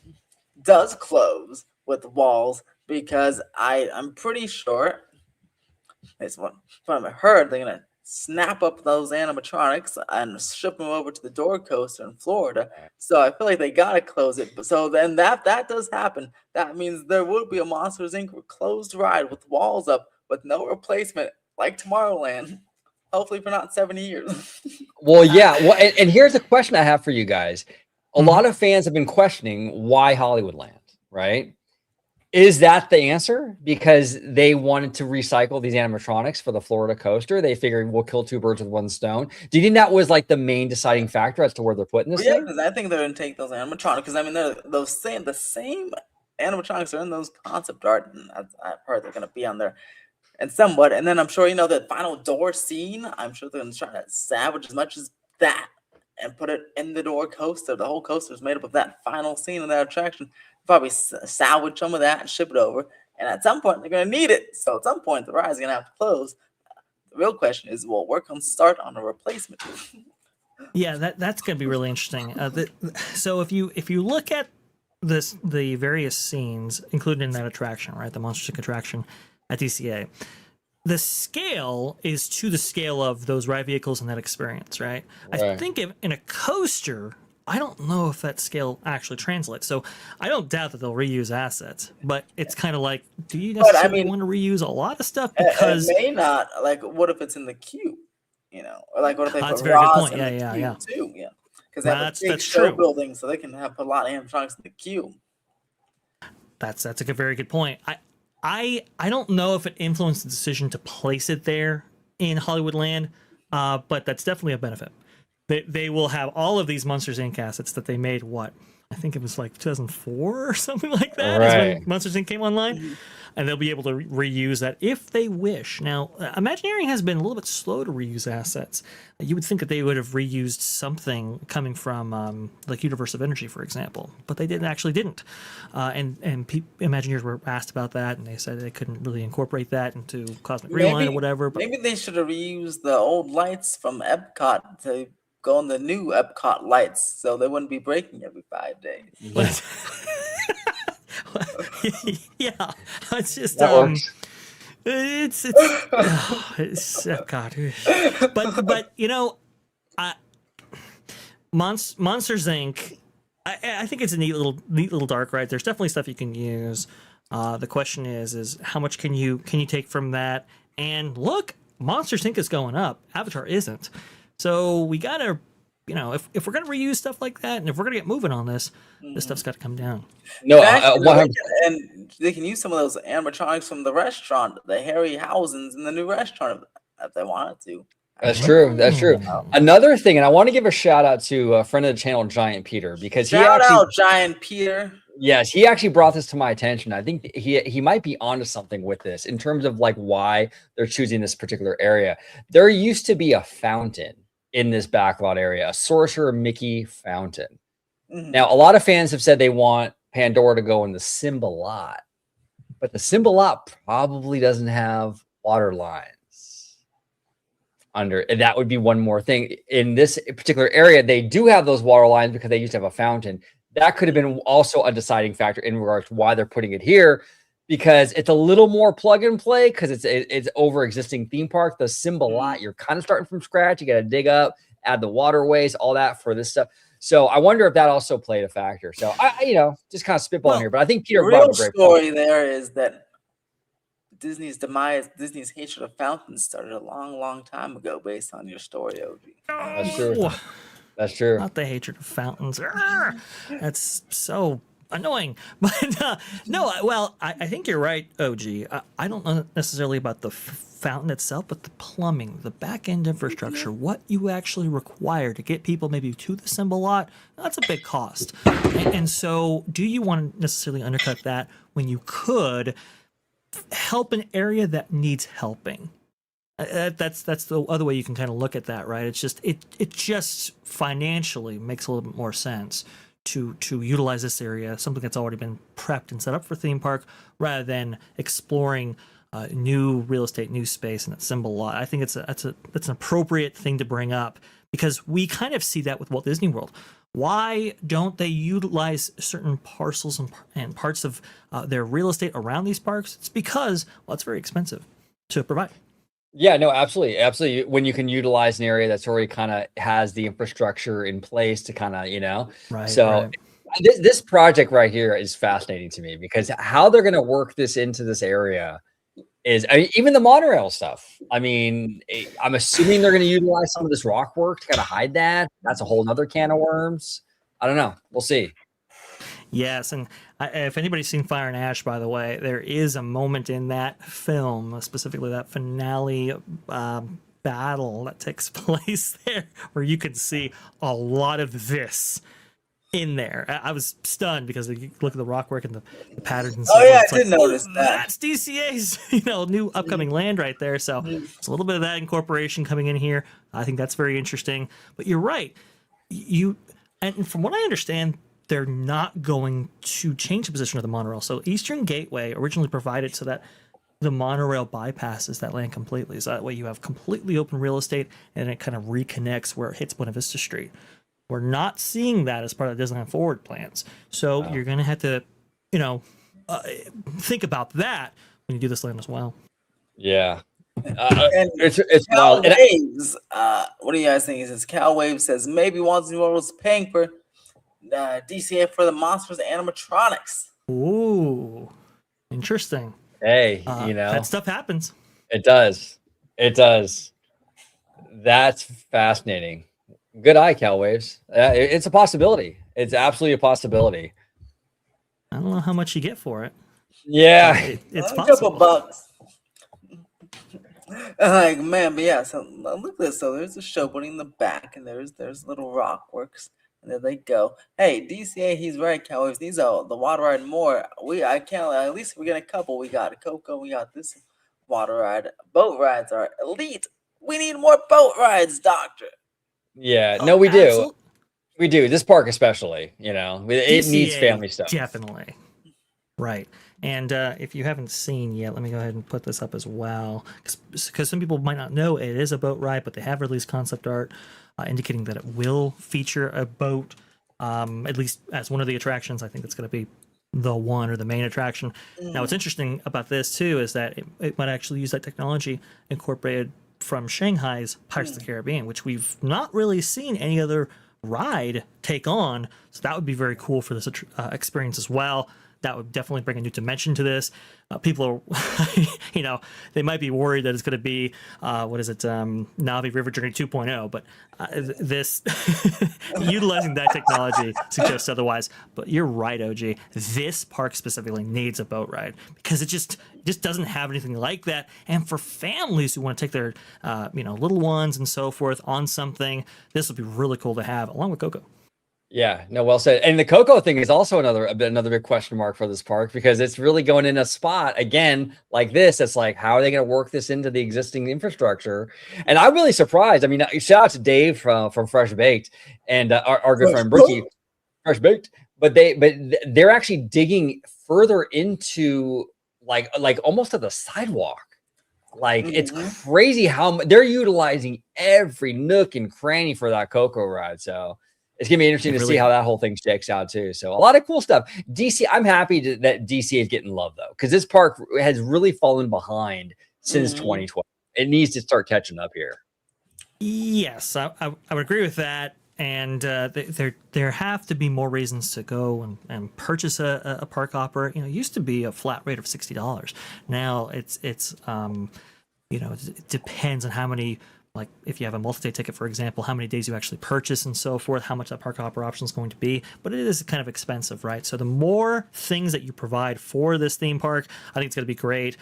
does close with walls, because I'm pretty sure, it's what I heard, they're gonna snap up those animatronics and ship them over to the Door Coaster in Florida. So I feel like they gotta close it. But so then that does happen. That means there will be a Monsters Inc. closed ride with walls up with no replacement, like Tomorrowland. Hopefully for not 70 years. Well, yeah. Well, and here's a question I have for you guys. A lot of fans have been questioning why Hollywoodland, right? Is that the answer? Because they wanted to recycle these animatronics for the Florida coaster. They figured we'll kill two birds with one stone. Do you think that was like the main deciding factor as to where they're putting this? Yeah, because I think they're going to take those animatronics. Because I mean, they're the same animatronics are in those concept art, and I've heard they're going to be on there. And somewhat, and then I'm sure the final door scene. I'm sure they're going to try to salvage as much as that and put it in the Door Coaster. The whole coaster is made up of that final scene of that attraction. Probably salvage some of that and ship it over. And at some point, they're going to need it. So at some point, the ride is going to have to close. The real question is, will work on start on a replacement? Yeah, that's going to be really interesting. So if you look at the various scenes included in that attraction, right, the Monsters Inc. attraction at DCA, the scale is to the scale of those ride vehicles and that experience, right? I think in a coaster, I don't know if that scale actually translates. So I don't doubt that they'll reuse assets, but it's kind of like, do you necessarily want to reuse a lot of stuff? Because it may not. Like, what if it's in the queue? Or like, what if they that's put a very good Ross point. in the queue too? Yeah, because they have a big show true. building, so they can put a lot of animatronics in the queue. That's a very good point. I don't know if it influenced the decision to place it there in Hollywoodland, but that's definitely a benefit. They will have all of these Monsters Inc. assets that they made. What, I think it was like 2004 or something like that, is when Monsters Inc. came online, and they'll be able to reuse that if they wish. Now, Imagineering has been a little bit slow to reuse assets. You would think that they would have reused something coming from like Universe of Energy, for example, but they didn't. And Imagineers were asked about that, and they said they couldn't really incorporate that into Cosmic Rewind or whatever. But maybe they should have reused the old lights from Epcot to go on the new Epcot lights, so they wouldn't be breaking every 5 days. Yeah, it's just it's Epcot, but Monsters Inc. I think it's a neat little dark ride. There's definitely stuff you can use. The question is how much can you take from that? And look, Monsters Inc. is going up. Avatar isn't. So we gotta, if we're gonna reuse stuff like that, and if we're gonna get moving on this stuff's got to come down. No, and they can use some of those animatronics from the restaurant, the Harryhausen's in the new restaurant, if they wanted to. That's true. That's true. Another thing, and I want to give a shout out to a friend of the channel, Giant Peter, because shout out Giant Peter. Yes, he actually brought this to my attention. I think he might be onto something with this in terms of like why they're choosing this particular area. There used to be a fountain in this backlot area, a Sorcerer Mickey fountain. Now, a lot of fans have said they want Pandora to go in the Simba lot, but the Simba lot probably doesn't have water lines under, and that would be one more thing. In this particular area, they do have those water lines because they used to have a fountain. That could have been also a deciding factor in regards to why they're putting it here, because it's a little more plug and play because it's over existing theme park. The Simba lot, you're kind of starting from scratch. You got to dig up, add the waterways, all that for this stuff. So I wonder if that also played a factor. So I just kind of spitballing here, but I think Peter brought up a great story point. there is that Disney's hatred of fountains started a long, long time ago, based on your story, OG. That's true. That's true. Not the hatred of fountains. That's so annoying. But no, well, I think you're right, OG. I don't know necessarily about the fountain itself, but the plumbing, the back end infrastructure, what you actually require to get people maybe to the symbol lot, that's a big cost. And so, do you want to necessarily undercut that when you could help an area that needs helping? That's the other way you can kind of look at that, right? It's just it just financially makes a little bit more sense to utilize this area, something that's already been prepped and set up for theme park, rather than exploring new real estate, new space, and that symbol lot. I think that's an appropriate thing to bring up, because we kind of see that with Walt Disney World. Why don't they utilize certain parcels and parts of their real estate around these parks? It's because, well, it's very expensive to provide. Yeah, no, absolutely. Absolutely. When you can utilize an area that's already kind of has the infrastructure in place to kind of, Right. So right. this project right here is fascinating to me, because how they're going to work this into this area is, I mean, even the monorail stuff. I mean, I'm assuming they're going to utilize some of this rock work to kind of hide that. That's a whole nother can of worms. I don't know. We'll see. Yes, and if anybody's seen Fire and Ash, by the way, there is a moment in that film, specifically that finale battle that takes place there, where you can see a lot of this in there. I was stunned, because you look at the rock work and the patterns and stuff. Oh yeah, it's I did notice that. That's DCA's new upcoming land right there. So it's a little bit of that incorporation coming in here. I think that's very interesting. But you're right. And from what I understand, they're not going to change the position of the monorail. So Eastern Gateway originally provided so that the monorail bypasses that land completely. So that way you have completely open real estate, and it kind of reconnects where it hits Buena Vista Street. We're not seeing that as part of the Disneyland Forward plans. So you're going to have to, think about that when you do this land as well. Yeah. And It's Cal wild. And Waves, what do you guys think? He says Cal Waves says maybe Walt Disney World was paying for DCA for the monsters animatronics. Ooh, interesting. hey, That stuff happens. it does. It does. That's fascinating. Good eye, Cal Waves. It's a possibility. It's absolutely a possibility. I don't know how much you get for it. Yeah. It's A couple possible. bucks. Like, man, but yeah, so look at this. So there's a showboating in the back, and there's little rock works, and there they go. Hey, DCA, he's right. Cal Waves needs the water ride more. I can't. At least we get a couple. We got a Coco. We got this water ride. Boat rides are elite. We need more boat rides, Doctor. Yeah. No, we do. Absolute- We do. This park especially, it needs DCA, family stuff. Definitely. Right. And if you haven't seen yet, let me go ahead and put this up as well, because some people might not know it is a boat ride, but they have released concept art indicating that it will feature a boat, at least as one of the attractions. I think it's going to be the one or the main attraction. Now, what's interesting about this too is that it might actually use that technology incorporated from Shanghai's Pirates of the Caribbean, which we've not really seen any other ride take on. So that would be very cool for this experience as well. That would definitely bring a new dimension to this. People are, they might be worried that it's going to be, Navi River Journey 2.0, but this, utilizing that technology suggests otherwise. But you're right, OG. This park specifically needs a boat ride, because it just doesn't have anything like that. And for families who want to take their, little ones and so forth on something, this would be really cool to have, along with Coco. Yeah, no, well said. And the Coco thing is also another big question mark for this park, because it's really going in a spot again like this. It's like, how are they going to work this into the existing infrastructure? And I'm really surprised. I mean, shout out to Dave from Fresh Baked and our good friend Bricky, Fresh Baked. But they're actually digging further into like almost to the sidewalk. Like, it's crazy how they're utilizing every nook and cranny for that Coco ride. So it's gonna be interesting to see how that whole thing shakes out too. So a lot of cool stuff. DC, I'm happy that DC is getting love though, because this park has really fallen behind since 2012. It needs to start catching up here. Yes, I would agree with that. And there have to be more reasons to go and purchase a park hopper. It used to be a flat rate of $60. Now it depends on how many like if you have a multi-day ticket, for example, how many days you actually purchase and so forth, how much that park hopper option is going to be. But it is kind of expensive, right? So the more things that you provide for this theme park, I think it's going to be great.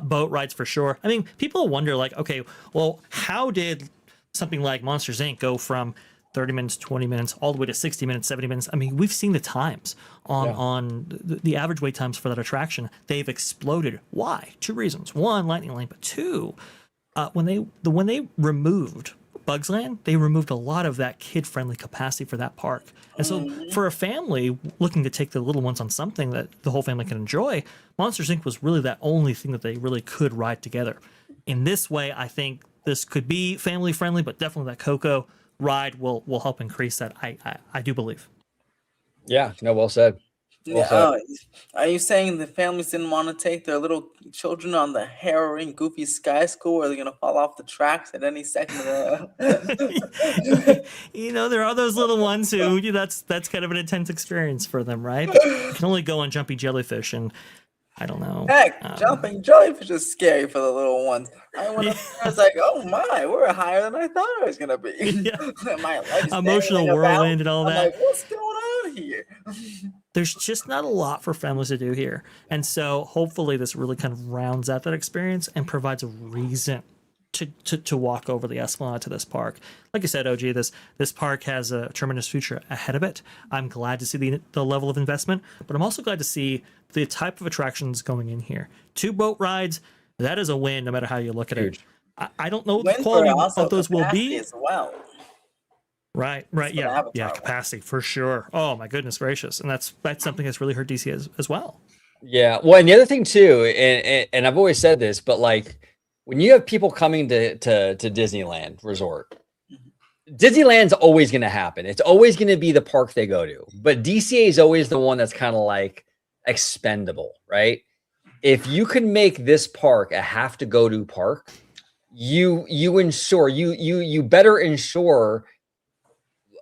Boat rides for sure. I mean, people wonder like, okay, well, how did something like Monsters Inc. go from 30 minutes, 20 minutes, all the way to 60 minutes, 70 minutes. I mean, we've seen the times on the average wait times for that attraction. They've exploded. Why? Two reasons. One, Lightning Lane, but two, when they removed Bugs Land, they removed a lot of that kid-friendly capacity for that park. And so for a family looking to take the little ones on something that the whole family can enjoy, Monsters Inc. was really that only thing that they really could ride together. In this way, I think this could be family-friendly, but definitely that Coco ride will help increase that. I do believe. Yeah, no, well said. Well said. Are you saying the families didn't want to take their little children on the harrowing, goofy Sky School, where they're going to fall off the tracks at any second? You know, there are those little ones who that's kind of an intense experience for them, right? But you can only go on Jumpy Jellyfish, and I don't know. Heck, jumping jellyfish is scary for the little ones. I was like, oh my, we're higher than I thought it was gonna be. Yeah. My legs Emotional dangling whirlwind about. and all I'm that. like, what's going on here? There's just not a lot for families to do here. And so hopefully this really kind of rounds out that experience and provides a reason to walk over the Esplanade to this park. Like you said, OG, this park has a tremendous future ahead of it. I'm glad to see the level of investment, but I'm also glad to see the type of attractions going in here. 2 boat rides, that is a win no matter how you look at Huge. it. I don't know what the quality of those will be. As well. Right, yeah, capacity for sure. Oh my goodness gracious, and that's something that's really hurt DC as well. Yeah, well, and the other thing too, and I've always said this, but like when you have people coming to Disneyland Resort, Disneyland's always going to happen. It's always going to be the park they go to, but DCA is always the one that's kind of like expendable, right? If you can make this park a have to go to park, you better ensure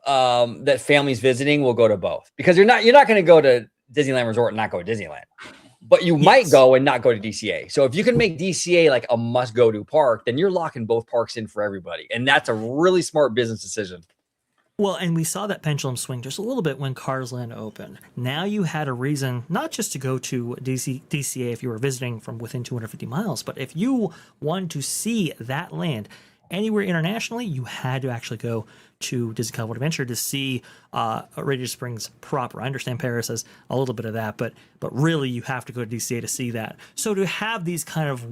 that families visiting will go to both, because you're not going to go to Disneyland Resort and not go to Disneyland, but you might go and not go to DCA. So if you can make DCA like a must go to park, then you're locking both parks in for everybody, and that's a really smart business decision. Well, and we saw that pendulum swing just a little bit when Cars Land opened. Now you had a reason not just to go to DCA if you were visiting from within 250 miles, but if you wanted to see that land anywhere internationally, you had to actually go to Disney California Adventure to see Radiator Springs proper. I understand Paris has a little bit of that, but really you have to go to DCA to see that. So to have these kind of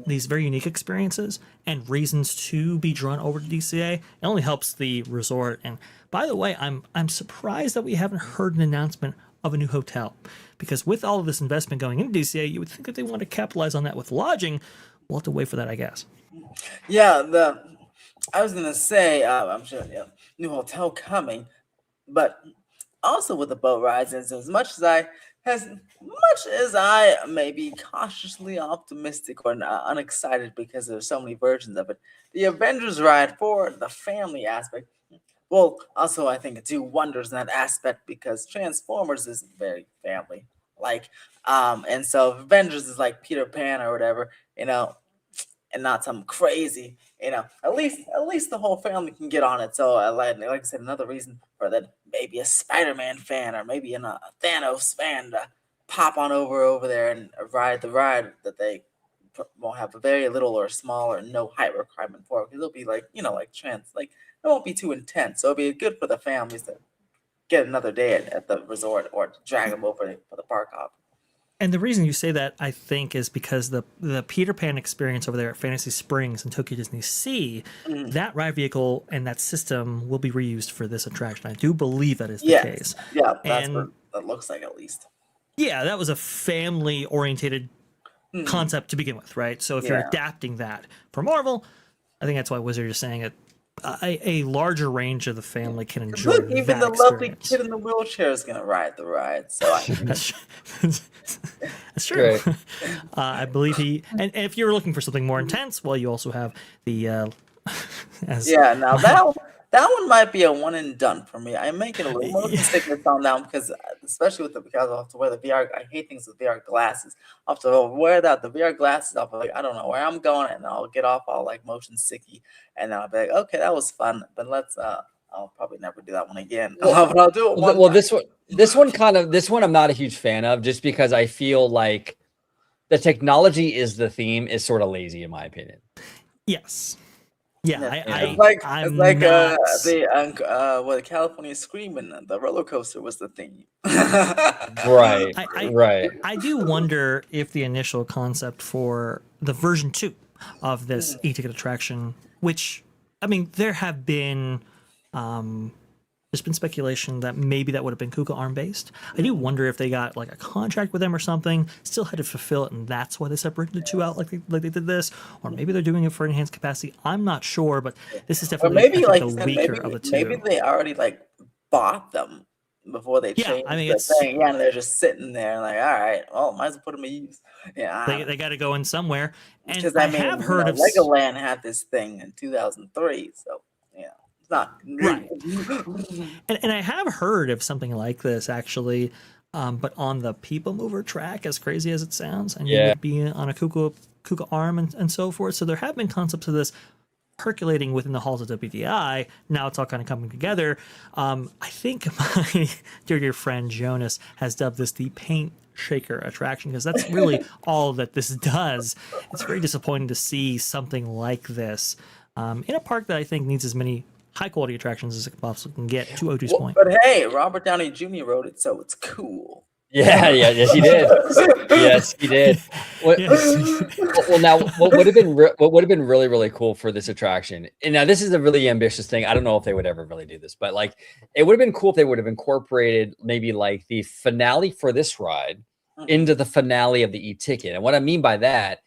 these very unique experiences and reasons to be drawn over to DCA, it only helps the resort. And by the way, I'm surprised that we haven't heard an announcement of a new hotel, because with all of this investment going into DCA, you would think that they want to capitalize on that with lodging. We'll have to wait for that, I guess. Yeah, I was gonna say, I'm sure new hotel coming, but also with the boat rides, as much as I may be cautiously optimistic or unexcited because there's so many versions of it, the Avengers ride for the family aspect will also, I think, do wonders in that aspect, because Transformers is very family like, and so Avengers is like Peter Pan or whatever, and not some crazy, at least the whole family can get on it. So like I said, another reason for that, maybe a Spider-Man fan or maybe a Thanos fan to pop on over there and ride the ride that they won't have a very little or small or no height requirement for, because it'll be like, it won't be too intense. So it'll be good for the families to get another day at the resort or to drag them over for the park hop. And the reason you say that, I think, is because the Peter Pan experience over there at Fantasy Springs and Tokyo Disney Sea, that ride vehicle and that system will be reused for this attraction. I do believe that is the case. Yeah, that's what that looks like, at least. Yeah, that was a family-oriented concept to begin with, right? So if you're adapting that for Marvel, I think that's why Wizard is saying it. A larger range of the family can enjoy. Look, even the experience. lovely kid in the wheelchair is going to ride the ride. So That's true. I believe and if you're looking for something more intense, well, you also have the now That one might be a one and done for me. I'm making a little motion sickness on that one because, especially with because I have to wear the VR. I hate things with VR glasses. I have to wear the VR glasses. I'll be like, I don't know where I'm going, and I'll get off all like motion sicky, and then I'll be like, okay, that was fun, but let's. I'll probably never do that one again. But I'll do it one. Well, this one I'm not a huge fan of, just because I feel like the technology is the theme is sort of lazy in my opinion. Yes. Yeah, it's like the California Screaming, the roller coaster was the theme. Right. I do wonder if the initial concept for the version 2 of this e-ticket attraction, which I mean, there have been there's been speculation that maybe that would have been KUKA ARM based. I do wonder if they got like a contract with them or something, still had to fulfill it, and that's why they separated the two out like they did this, or maybe they're doing it for enhanced capacity. I'm not sure, but this is definitely maybe like the weaker of the two. Maybe they already like bought them before they changed the thing. Yeah, and they're just sitting there like, all right, well, might as well put them in use. Yeah, they got to go in somewhere. And because I have heard of Legoland had this thing in 2003, so yeah. Not right. And I have heard of something like this actually, but on the People Mover track, as crazy as it sounds, and you would be on a KUKA ARM and so forth. So there have been concepts of this percolating within the halls of WDI. Now it's all kind of coming together. I think my dear friend Jonas has dubbed this the paint shaker attraction, because that's really all that this does. It's very disappointing to see something like this in a park that I think needs as many high quality attractions as it possibly can get, to O2's point. But hey, Robert Downey Jr. wrote it, so it's cool. Yes, he did. Yes, he did. Well, now what would have been really, really cool for this attraction, and now this is a really ambitious thing. I don't know if they would ever really do this, but like it would have been cool if they would have incorporated maybe like the finale for this ride into the finale of the e-ticket. And what I mean by that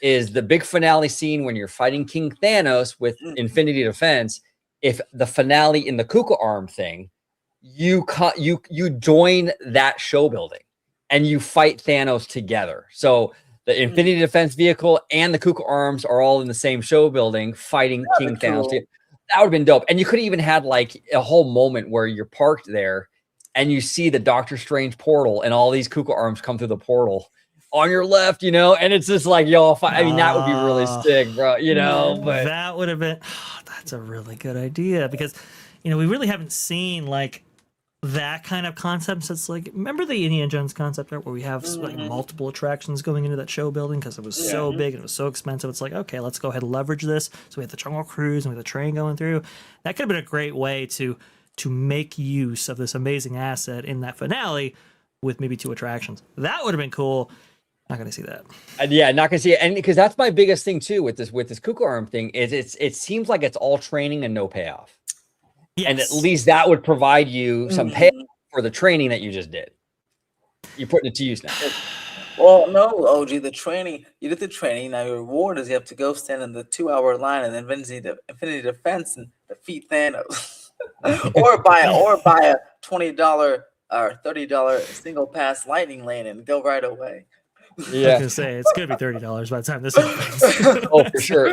is the big finale scene when you're fighting King Thanos with Infinity Defense. If the finale in the KUKA ARM thing, you join that show building and you fight Thanos together. So the Infinity Defense vehicle and the KUKA ARMs are all in the same show building fighting King Thanos. Cool. That would have been dope. And you could even had like a whole moment where you're parked there and you see the Doctor Strange portal and all these KUKA ARMs come through the portal on your left, and it's just like, yo, I mean, that would be really sick, bro, but that would have been, that's a really good idea, because, we really haven't seen like that kind of concept. So it's like, remember the Indiana Jones concept art where we have like multiple attractions going into that show building because it was so big and it was so expensive. It's like, okay, let's go ahead and leverage this. So we have the Jungle Cruise and we have the train going through. That could have been a great way to make use of this amazing asset in that finale with maybe 2 attractions. That would have been cool. Not gonna see that. Not gonna see it, and because that's my biggest thing too with this KUKA ARM thing is it seems like it's all training and no payoff. Yes. And at least that would provide you some payoff for the training that you just did. You're putting it to use now. Well, no, OG, you did the training. Now your reward is you have to go stand in the 2-hour line and then Infinity Defense and defeat Thanos, or buy a $20 or $30 single pass lightning lane and go right away. Yeah, I was gonna say it's gonna be $30 by the time this happens. Oh, for sure.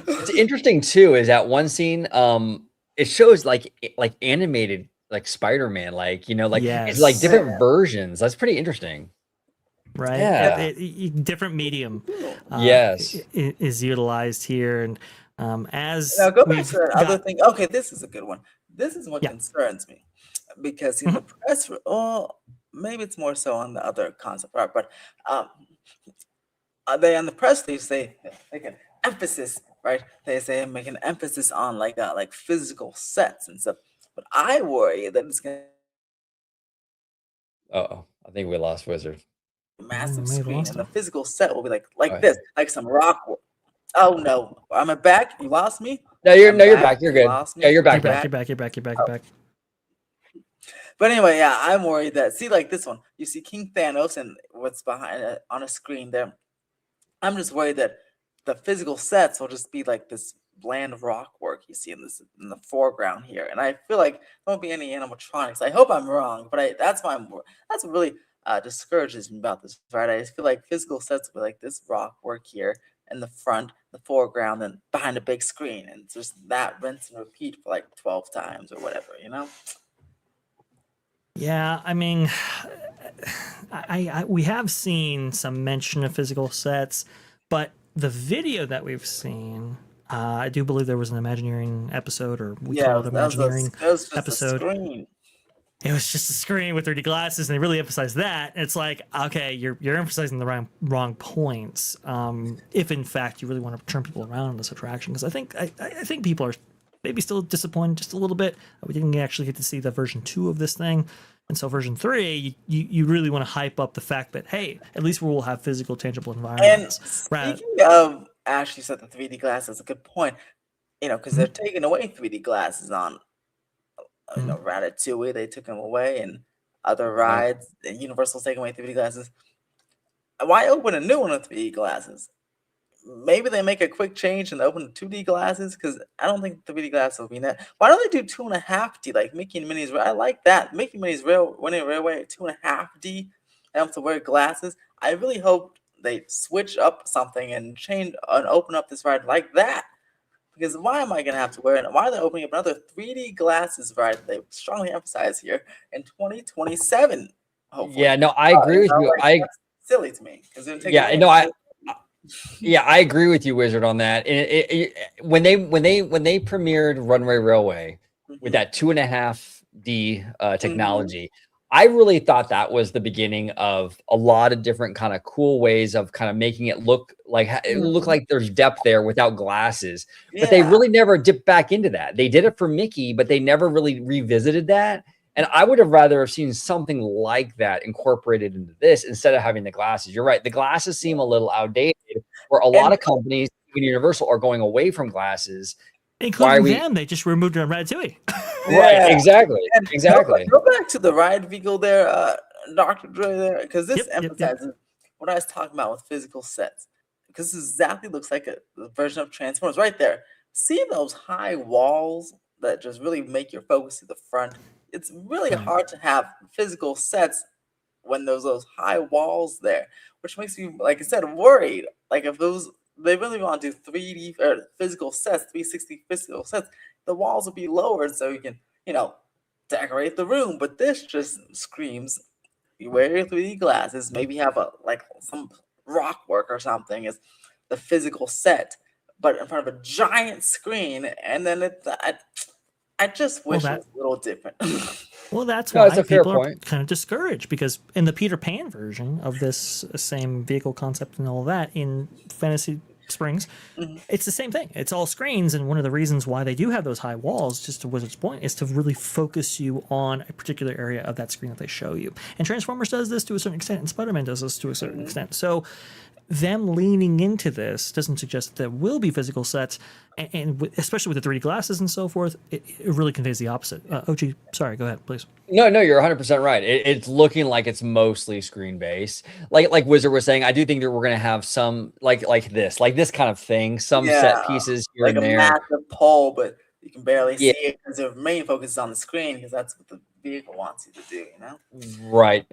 What's interesting too is that one scene, it shows like animated like Spider-Man, it's like different versions. That's pretty interesting, right? Yeah, different medium. Yes, is utilized here, and as now go back to that other thing. Okay, this is a good one. This is what concerns me, because in the press. Maybe it's more so on the other concept art, but they on the press release they make an emphasis, right? They say make an emphasis on like physical sets and stuff. But I worry that it's gonna. I think we lost Wizard. Massive screen, and the physical set will be like this, like some rock. Oh no, am I back? You lost me. No, you're back. You're good. Yeah, you're back. You're back. But anyway, I'm worried that, see, like this one, you see King Thanos and what's behind it on a screen there. I'm just worried that the physical sets will just be like this bland rock work you see in the foreground here, and I feel like there won't be any animatronics. I hope I'm wrong, but that's what really discourages me about this. Right, I just feel like physical sets will be like this rock work here, in the front, the foreground, and behind a big screen, and it's just that rinse and repeat for like 12 times or whatever, you know? Yeah, I mean, we have seen some mention of physical sets, but the video that we've seen, I do believe there was an Imagineering episode, or we Yeah, call it Imagineering that was just episode. a screen. It was just a screen with 3D glasses, and they really emphasized that. It's like, okay, you're emphasizing the wrong points. If in fact you really want to turn people around on this attraction, because I think people are maybe still disappointed just a little bit. We didn't actually get to see the version 2 of this thing. And so version 3, you really want to hype up the fact that, hey, at least we will have physical, tangible And environments. speaking of, Ash, you said the 3D glasses, a good point. You know, because they're taking away 3D glasses on, you know, Ratatouille. They took them away, and other rides. And Universal's taking away 3D glasses. Why open a new one with 3D glasses? Maybe they make a quick change and open 2D glasses, because I don't think 3D glasses will be net. Why don't they do 2.5D like Mickey and Minnie's? I like that. Mickey and Minnie's Running Railway 2.5D. I don't have to wear glasses. I really hope they switch up something and change and open up this ride like that. Because why am I going to have to wear it? Why are they opening up another 3D glasses ride that they strongly emphasize here in 2027? Hopefully. Yeah, no, I agree with you. That's silly to me. I agree with you, Wizard, on that. And when they premiered Runway Railway with that 2.5D technology, I really thought that was the beginning of a lot of different kind of cool ways of kind of making it look like there's depth there without glasses. But they really never dipped back into that. They did it for Mickey, but they never really revisited that. And I would have rather have seen something like that incorporated into this instead of having the glasses. You're right. The glasses seem a little outdated, where a lot of companies, even Universal, are going away from glasses. Including them, they just removed it on Ratatouille. Right, exactly. Exactly. Go back to the ride vehicle there, Dr. Dre there, because this emphasizes what I was talking about with physical sets. Because this exactly looks like a version of Transformers right there. See those high walls that just really make your focus to the front? It's really hard to have physical sets when there's those high walls there, which makes me, like I said, worried. Like if they really want to do 3D or physical sets, 360 physical sets, the walls will be lowered so you can, you know, decorate the room. But this just screams, you wear your 3D glasses, maybe have some rock work or something is the physical set, but in front of a giant screen, and then I just wish it was a little different. Well, that's why it's a fair people are point. kind of discouraged, because in the Peter Pan version of this same vehicle concept and all that in Fantasy Springs, it's the same thing. It's all screens, and one of the reasons why they do have those high walls, just to Wizard's point, is to really focus you on a particular area of that screen that they show you. And Transformers does this to a certain extent, and Spider-Man does this to a certain extent. So them leaning into this doesn't suggest that there will be physical sets, and especially with the 3D glasses and so forth, it really conveys the opposite. OG, sorry, go ahead, please. No, you're 100% right. It's looking like it's mostly screen based. Like Wizard was saying, I do think that we're going to have some like this kind of thing, some set pieces here like and there. A massive pole, but you can barely see it because the main focus is on the screen, because that's what the vehicle wants you to do, you know? Right.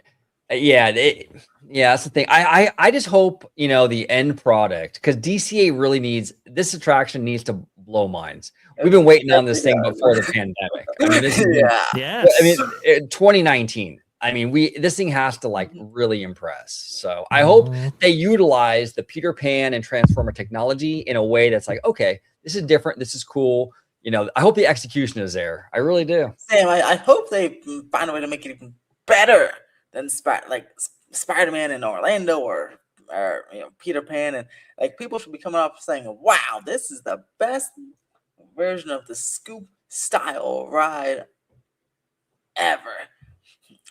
Yeah, that's the thing. I just hope, you know, the end product, because DCA really needs to blow minds. We've been waiting on this thing before the pandemic. I mean, this is I mean, 2019. I mean, this thing has to like really impress. So I hope they utilize the Peter Pan and Transformer technology in a way that's like, okay, this is different. This is cool. You know, I hope the execution is there. I really do. Sam, I hope they find a way to make it even better than Spider-Man in Orlando or you know, Peter Pan, and like people should be coming up saying, "Wow, this is the best version of the Scoop style ride ever."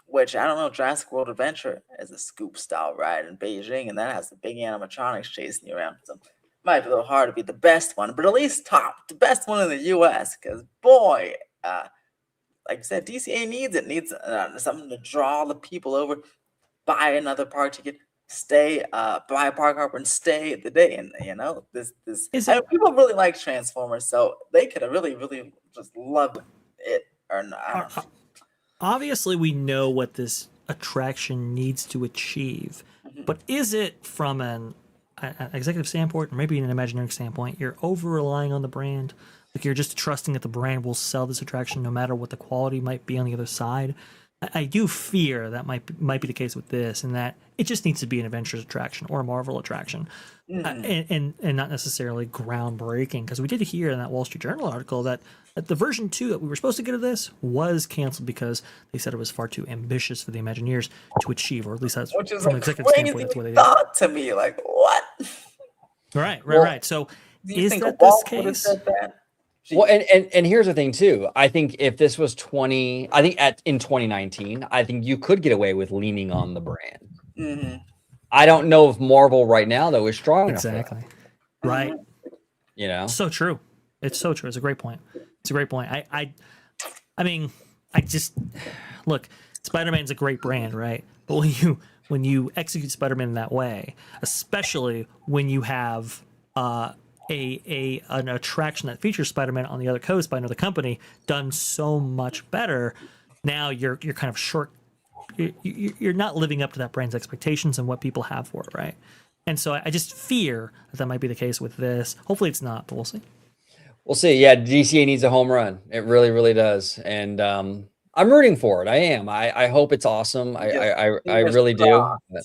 Which I don't know, Jurassic World Adventure is a Scoop style ride in Beijing, and that has the big animatronics chasing you around. So it might be a little hard to be the best one, but at least the best one in the U.S. Because boy, like I said, DCA needs something to draw the people over. Buy another park ticket, buy a park hopper and stay the day. And you know, people really like Transformers, so they could have really, really just loved it. Or not, I don't know. Obviously, we know what this attraction needs to achieve, but is it from an an executive standpoint, or maybe an Imagineering standpoint, you're over relying on the brand. Like you're just trusting that the brand will sell this attraction no matter what the quality might be on the other side. I do fear that might be the case with this, and that it just needs to be an Avengers attraction or a Marvel attraction, and not necessarily groundbreaking. Because we did hear in that Wall Street Journal article that the version 2 that we were supposed to get of this was canceled because they said it was far too ambitious for the Imagineers to achieve, or at least that's Which is from an a executive crazy standpoint. That's what they did. thought to me. Like, what? Right. So Do you is think that Walt this would have case? said that? Well, and here's the thing too. I think if this was in 2019, I think you could get away with leaning on the brand. Mm-hmm. I don't know if Marvel right now though is strong enough. Exactly. Right. You know. So true. It's so true. It's a great point. I mean, I just look. Spider-Man's a great brand, right? But when you execute Spider-Man in that way, especially when you have an attraction that features Spider-Man on the other coast by another company done so much better, now you're kind of short. You're not living up to that brand's expectations and what people have for it, right? And so I just fear that might be the case with this. Hopefully it's not, but we'll see. We'll see. Yeah, DCA needs a home run. It really, really does. And I'm rooting for it. I am. I hope it's awesome. I really do. But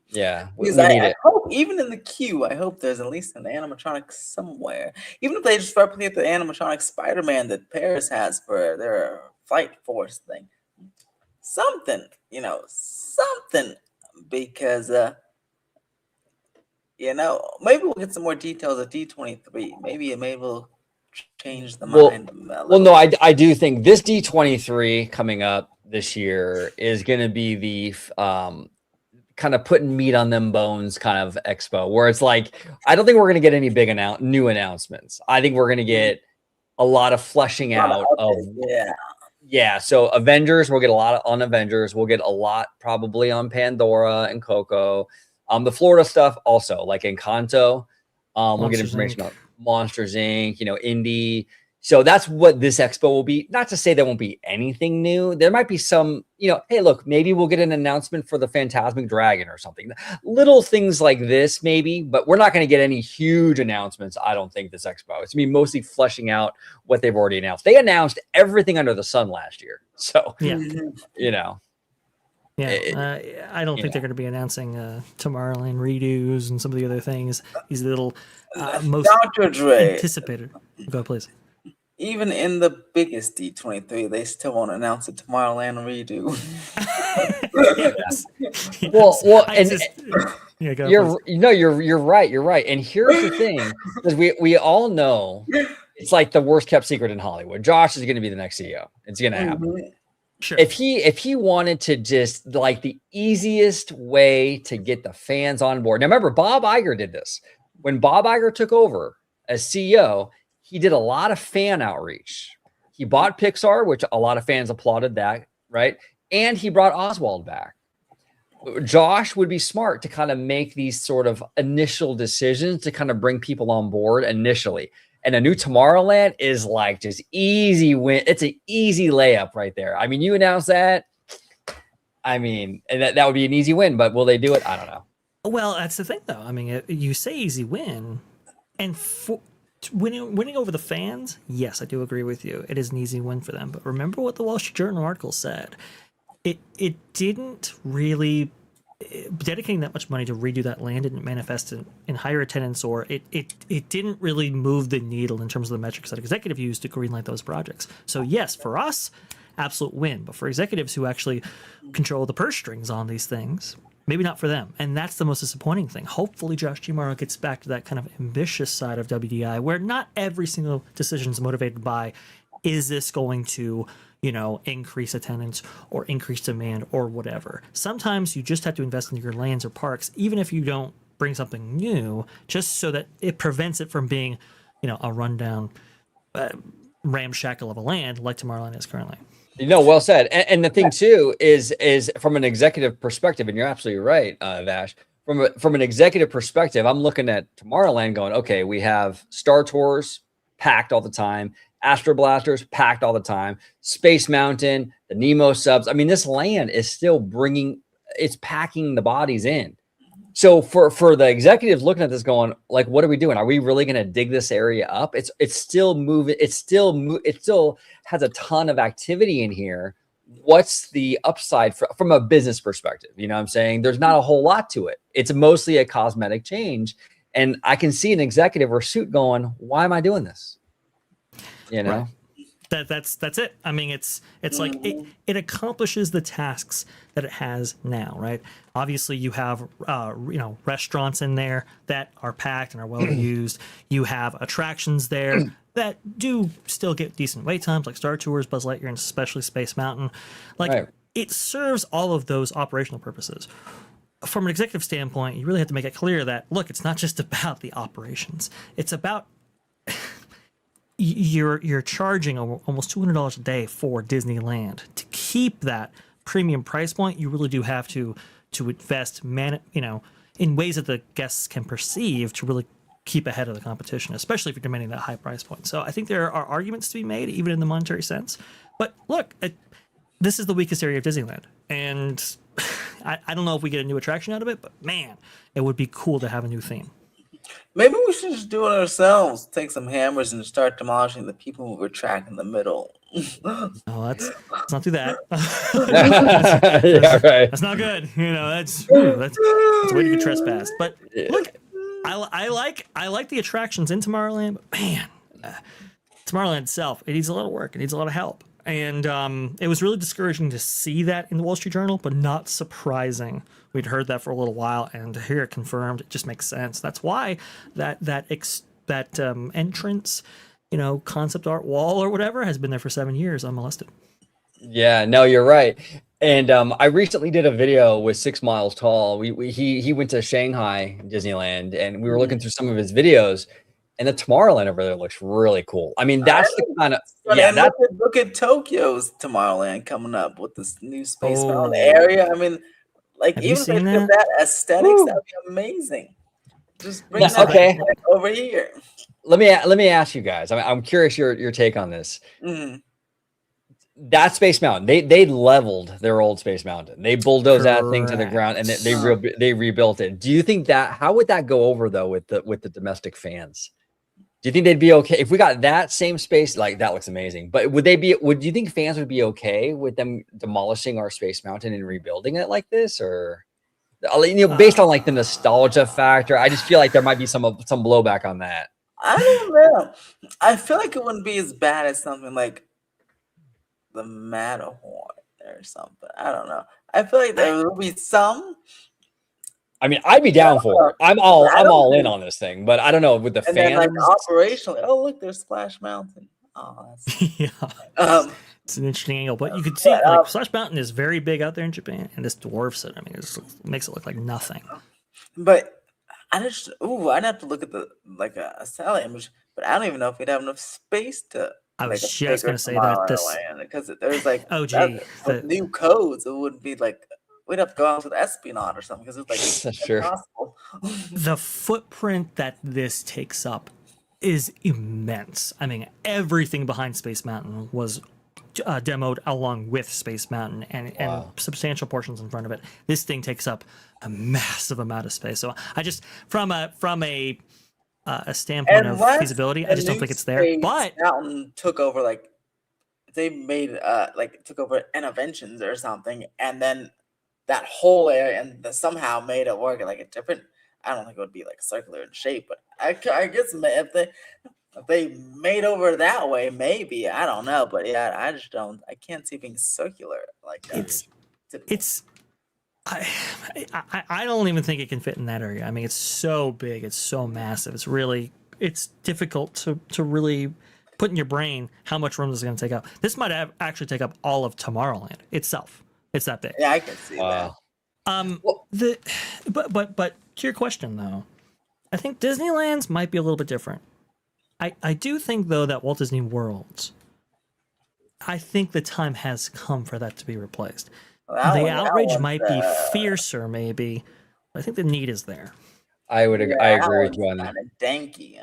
yeah, we Because need I it. hope, even in the queue, I hope there's at least an animatronic somewhere. Even if they just replicate the animatronic Spider-Man that Paris has for their Flight Force thing. Something, something. Because, maybe we'll get some more details at D23. Maybe we'll change the mind. Well, no, I do think this D23 coming up this year is going to be the kind of putting meat on them bones kind of expo, where it's like, I don't think we're going to get any big new announcements. I think we're going to get a lot of fleshing out of so Avengers, we'll get a lot on Avengers. We'll get a lot probably on Pandora and Coco. The Florida stuff also, like Encanto. We'll get information on Monsters Inc., Indie. So that's what this expo will be. Not to say there won't be anything new. There might be some, hey, look, maybe we'll get an announcement for the Phantasmic Dragon or something. Little things like this, maybe, but we're not going to get any huge announcements, I don't think, this expo. It's mostly fleshing out what they've already announced. They announced everything under the sun last year. So, Yeah, I don't think they're going to be announcing Tomorrowland redos and some of the other things. These little most Dr. Dre. anticipated. Go, please. Even in the biggest D23, they still won't announce a Tomorrowland redo. Yes. Well, go, you're right. You're right. And here's the thing, because we all know it's like the worst kept secret in Hollywood. Josh is going to be the next CEO. It's going to happen. Sure. If he wanted to just like the easiest way to get the fans on board. Now remember, Bob Iger did this. When Bob Iger took over as CEO, he did a lot of fan outreach. He bought Pixar, which a lot of fans applauded that, right? And he brought Oswald back. Josh would be smart to kind of make these sort of initial decisions to kind of bring people on board initially. And a new Tomorrowland is like just easy win. It's an easy layup right there. I mean, you announce that. I mean, and that would be an easy win, but will they do it? I don't know. Well, that's the thing, though. I mean, you say easy win, and winning over the fans, yes, I do agree with you. It is an easy win for them. But remember what the Wall Street Journal article said. It didn't really dedicating that much money to redo that land didn't manifest in higher attendance, or it didn't really move the needle in terms of the metrics that executive used to greenlight those projects. So yes, for us, absolute win. But for executives who actually control the purse strings on these things, maybe not for them. And that's the most disappointing thing. Hopefully Josh D'Amaro gets back to that kind of ambitious side of WDI, where not every single decision is motivated by, is this going to, increase attendance or increase demand or whatever. Sometimes you just have to invest in your lands or parks, even if you don't bring something new, just so that it prevents it from being, a rundown ramshackle of a land like Tomorrowland is currently. Well said. And the thing too is from an executive perspective, and you're absolutely right, Vash. From an executive perspective, I'm looking at Tomorrowland going, okay, we have Star Tours packed all the time, Astro Blasters packed all the time, Space Mountain, the Nemo subs. I mean, this land is still it's packing the bodies in. So for the executives looking at this going, like, what are we doing? Are we really going to dig this area up? It's still moving. It still has a ton of activity in here. What's the upside from a business perspective? You know what I'm saying? There's not a whole lot to it. It's mostly a cosmetic change. And I can see an executive or suit going, why am I doing this? You know? Right. That's it. I mean, it's like it accomplishes the tasks that it has now, right? Obviously, you have restaurants in there that are packed and are well used. You have attractions there that do still get decent wait times, like Star Tours, Buzz Lightyear, and especially Space Mountain. Like it serves all of those operational purposes. From an executive standpoint, you really have to make it clear that look, it's not just about the operations. It's about you're charging almost $200 a day for Disneyland. To keep that premium price point, you really do have to invest in ways that the guests can perceive to really keep ahead of the competition, especially if you're demanding that high price point. So I think there are arguments to be made, even in the monetary sense. But look, this is the weakest area of Disneyland, and I don't know if we get a new attraction out of it, but man, it would be cool to have a new theme. Maybe we should just do it ourselves. Take some hammers and start demolishing the people who were trapped in the middle. Oh, let's not do that. Yeah, right. That's not good. That's a way to get trespassed. But look, I like the attractions in Tomorrowland, but man, Tomorrowland itself, it needs a lot of work. It needs a lot of help. And it was really discouraging to see that in the Wall Street Journal, but not surprising. We'd heard that for a little while, and to hear it confirmed, it just makes sense. That's why that entrance, concept art wall or whatever has been there for 7 years unmolested. Yeah, no, you're right. And I recently did a video with 6 Miles Tall. He went to Shanghai Disneyland, and we were looking through some of his videos. And the Tomorrowland over there looks really cool. I mean, that's the kind of look at Tokyo's Tomorrowland coming up with this new Space Mountain area. I mean, like Have even you seen if that aesthetics, that'd be amazing. Just bring that over here. Let me ask you guys. I'm curious your take on this. Mm-hmm. That Space Mountain, they leveled their old Space Mountain. They bulldozed that thing to the ground, and they rebuilt it. Do you think how would that go over though with the domestic fans? Do you think they'd be okay if we got that same space? Like, that looks amazing. But would you think fans would be okay with them demolishing our Space Mountain and rebuilding it like this? Or, based on like the nostalgia factor, I just feel like there might be some blowback on that. I don't know. I feel like it wouldn't be as bad as something like the Matterhorn or something. I don't know. I feel like there will be some. I mean, I'd be down for it. I'm all in on this thing, but I don't know with the fans. Then, like, operationally, oh look, there's Splash Mountain. Oh, that's yeah. It's an interesting angle, but you could see Splash Mountain is very big out there in Japan, and this dwarfs it. I mean, it makes it look like nothing. But I'd have to look at a satellite image, but I don't even know if we'd have enough space to. I was just going to say that because there's like the new codes. It would be like. We'd have to go out with Espionage or something because it's like that's true. Impossible. The footprint that this takes up is immense. I mean, everything behind Space Mountain was demoed along with Space Mountain, and substantial portions in front of it. This thing takes up a massive amount of space. So I just, from a standpoint of feasibility, I just don't think it's there. But Mountain took over they made took over Interventions or something, and then. That whole area and somehow made it work like a different. I don't think it would be like circular in shape, but I guess if they made over that way, maybe I don't know. But yeah, I just don't. I can't see it being circular like that. I don't even think it can fit in that area. I mean, it's so big, it's so massive. It's difficult to really put in your brain how much room this is going to take up. This might actually take up all of Tomorrowland itself. It's that big. Yeah, I can see that. But to your question though, I think Disneyland's might be a little bit different. I do think though that Walt Disney World, I think the time has come for that to be replaced. The outrage might be fiercer, maybe, but I think the need is there. I agree with you on that. Danky.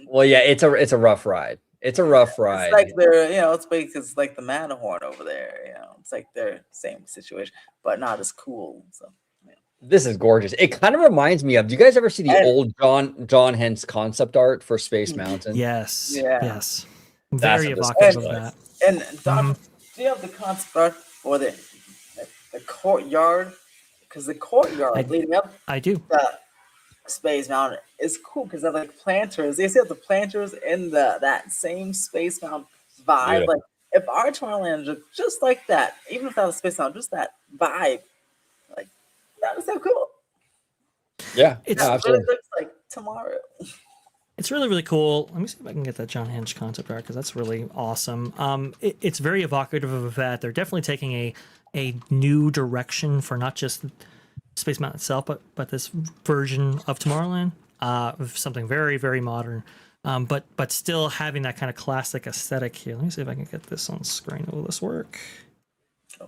Well, yeah, it's a rough ride. It's a rough ride. It's like they're, it's because like the Matterhorn over there, it's like their same situation, but not as cool. So, This is gorgeous. It kind of reminds me of. Do you guys ever see the And- old John Hens concept art for Space Mountain? Yes. Yeah. Yes. That's Very what this evocative of looks that. like. And Doctor, do you have the concept art for the courtyard? Because the courtyard leading up I do. to Space Mountain is cool because they're like planters. You see the planters in that same Space Mountain vibe. Beautiful. Like if our Tomorrowland is just like that, even if that was Space Mountain, just that vibe, like that was so cool. Yeah, It's no, That absolutely. really looks like tomorrow. It's really, really cool. Let me see if I can get that John Hinch concept art because that's really awesome. It's very evocative of that. They're definitely taking a new direction for not just Space Mountain itself, but this version of Tomorrowland, of something very, very modern. But still having that kind of classic aesthetic here. Let me see if I can get this on screen. Will this work? A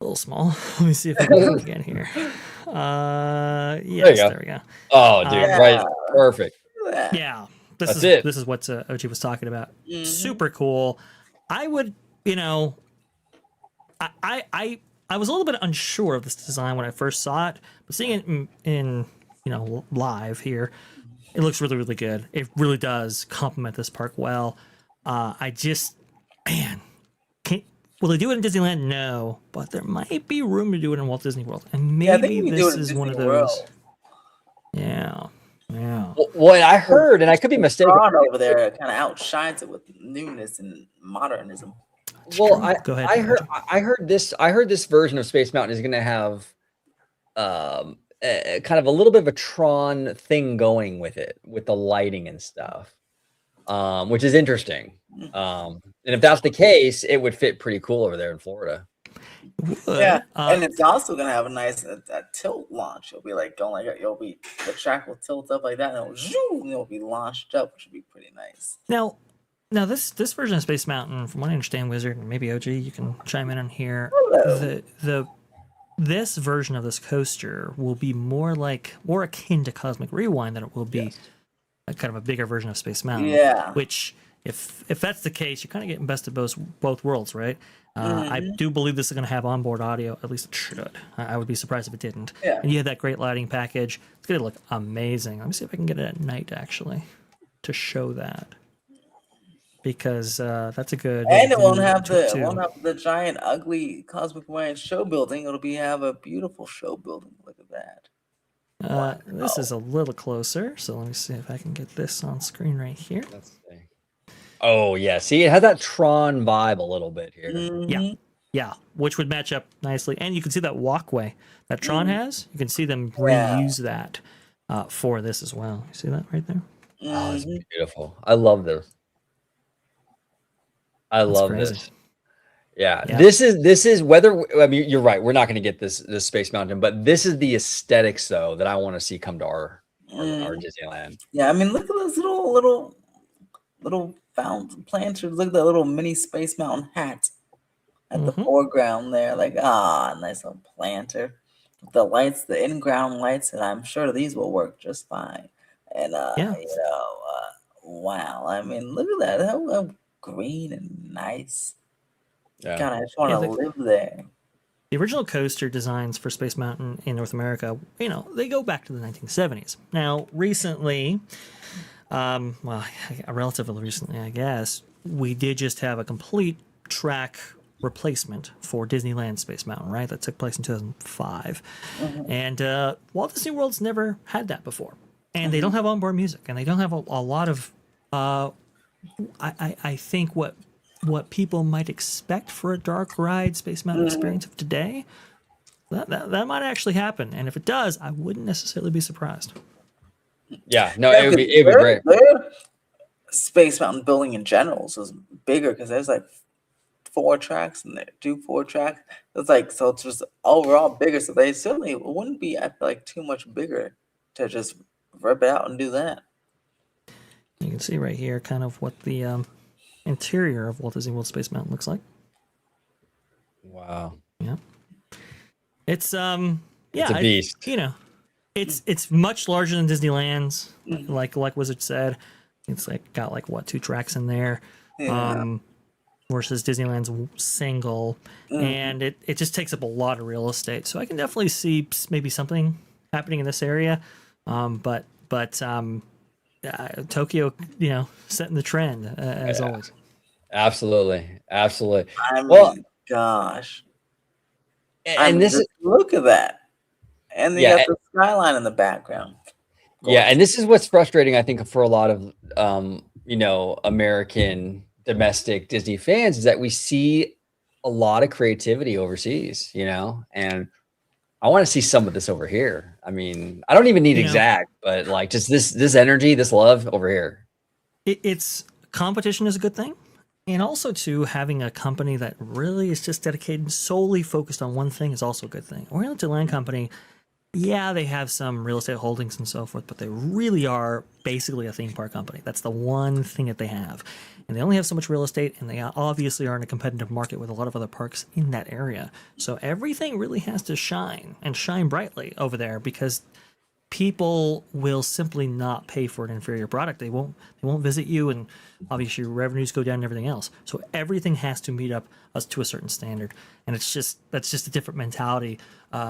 little small. Let me see if I can do it again here. Yes, go. there we go. Oh, dude, Yeah. right, perfect. Yeah, That's it. this is what OG was talking about. Mhm. Super cool. I would, I was a little bit unsure of this design when I first saw it, but seeing it in live here, it looks really, really good. It really does complement this park well. Will they do it in Disneyland? No, but there might be room to do it in Walt Disney World, and Yeah, I think maybe we can do this it in is one of Disney those. World. Yeah, yeah. Well, I heard, and I could be mistaken. Ron over there kind of outshines it with newness and modernism. Well, True. Go ahead, I heard this version of Space Mountain is going to have kind of a little bit of a Tron thing going with it, with the lighting and stuff, which is interesting. And if that's the case, it would fit pretty cool over there in Florida. Yeah, Uh, and it's also gonna have a nice tilt launch. It'll be like going like the track will tilt up like that, and it'll be launched up, which would be pretty nice. Now this version of Space Mountain, from what I understand, Wizard, and maybe OG, you can chime in on here. Hello. This version of this coaster will be more akin to Cosmic Rewind than it will be a kind of a bigger version of Space Mountain. Yeah. Which, if that's the case, you're kind of getting best of both worlds, right? I do believe this is going to have onboard audio. At least it should. I would be surprised if it didn't. Yeah. And you have that great lighting package. It's going to look amazing. Let me see if I can get it at night, actually, to show that. Because that's a good. And it won't view have to it, too. the giant ugly Cosmic Rewind show building. It'll have a beautiful show building. Look at that. This is a little closer, so let me see if I can get this on screen right here. Let's see. Oh yeah, see, it has that Tron vibe a little bit here. Mhm. Yeah, which would match up nicely, and you can see that walkway that Tron has. You can see them Yeah. reuse that for this as well. You see that right there? Oh, it's Mhm. beautiful. I love this. I That's love crazy. this. Yeah, Yeah. this is whether I mean you're right. We're not going to get this Space Mountain, but this is the aesthetics though that I want to see come to our Disneyland. Yeah, I mean, look at those little fountain planters. Look at that little mini Space Mountain hat at the Mhm. foreground there. Like, nice little planter. The lights, the in-ground lights, and I'm sure these will work just fine. And Yeah. wow. I mean, look at that. How green and nice. Yeah. God, I just want to Yeah, live there. The original coaster designs for Space Mountain in North America, they go back to the 1970s. Now, recently, relatively recently, I guess, we did just have a complete track replacement for Disneyland Space Mountain, right? That took place in 2005. And Walt Disney World's never had that before. And they don't have onboard music, and they don't have a lot of, I think, what people might expect for a dark ride Space Mountain experience of today. That might actually happen. And if it does, I wouldn't necessarily be surprised. Yeah, no, Yeah, it would be 'cause great. their Space Mountain building in general is bigger because there's like 4 tracks and they do 4 tracks. It's like, so it's just overall bigger. So they certainly wouldn't be, I feel like, too much bigger to just rip it out and do that. You can see right here kind of what the interior of Walt Disney World Space Mountain looks like. Wow. Yeah. It's It's a beast. It's much larger than Disneyland's, like Wizard said. It's got 2 tracks in there. Yeah. versus Disneyland's single, and it just takes up a lot of real estate. So I can definitely see maybe something happening in this area, but Tokyo, setting the trend as always. Absolutely. I mean, Well, gosh. and this is look at that. And they Yeah, got the skyline in the background. yeah, and this is what's frustrating, I think, for a lot of American domestic Disney fans is that we see a lot of creativity overseas, and I want to see some of this over here. I mean, I don't even need exact, but like just this energy, this love over here. It's competition is a good thing. And also, too, having a company that really is just dedicated, solely focused on one thing is also a good thing. Oriental Land Company, yeah, they have some real estate holdings and so forth, but they really are basically a theme park company. That's the one thing that they have. And they only have so much real estate, and they obviously are in a competitive market with a lot of other parks in that area. So everything really has to shine, and shine brightly over there, because people will simply not pay for an inferior product. They won't visit you, and obviously your revenues go down and everything else. So everything has to meet up us to a certain standard, and that's just a different mentality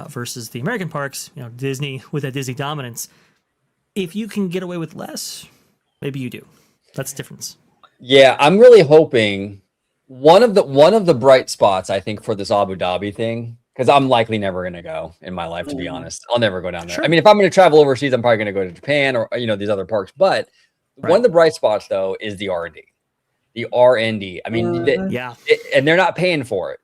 versus the American parks. Disney with that Disney dominance. If you can get away with less, maybe you do. That's the difference. Yeah, I'm really hoping one of the bright spots, I think, for this Abu Dhabi thing, because I'm likely never going to go in my life, to be honest. I'll never go down there. Sure. I mean, if I'm going to travel overseas, I'm probably going to go to Japan or these other parks. But one of the bright spots, though, is the R&D. The R&D. I mean, and they're not paying for it.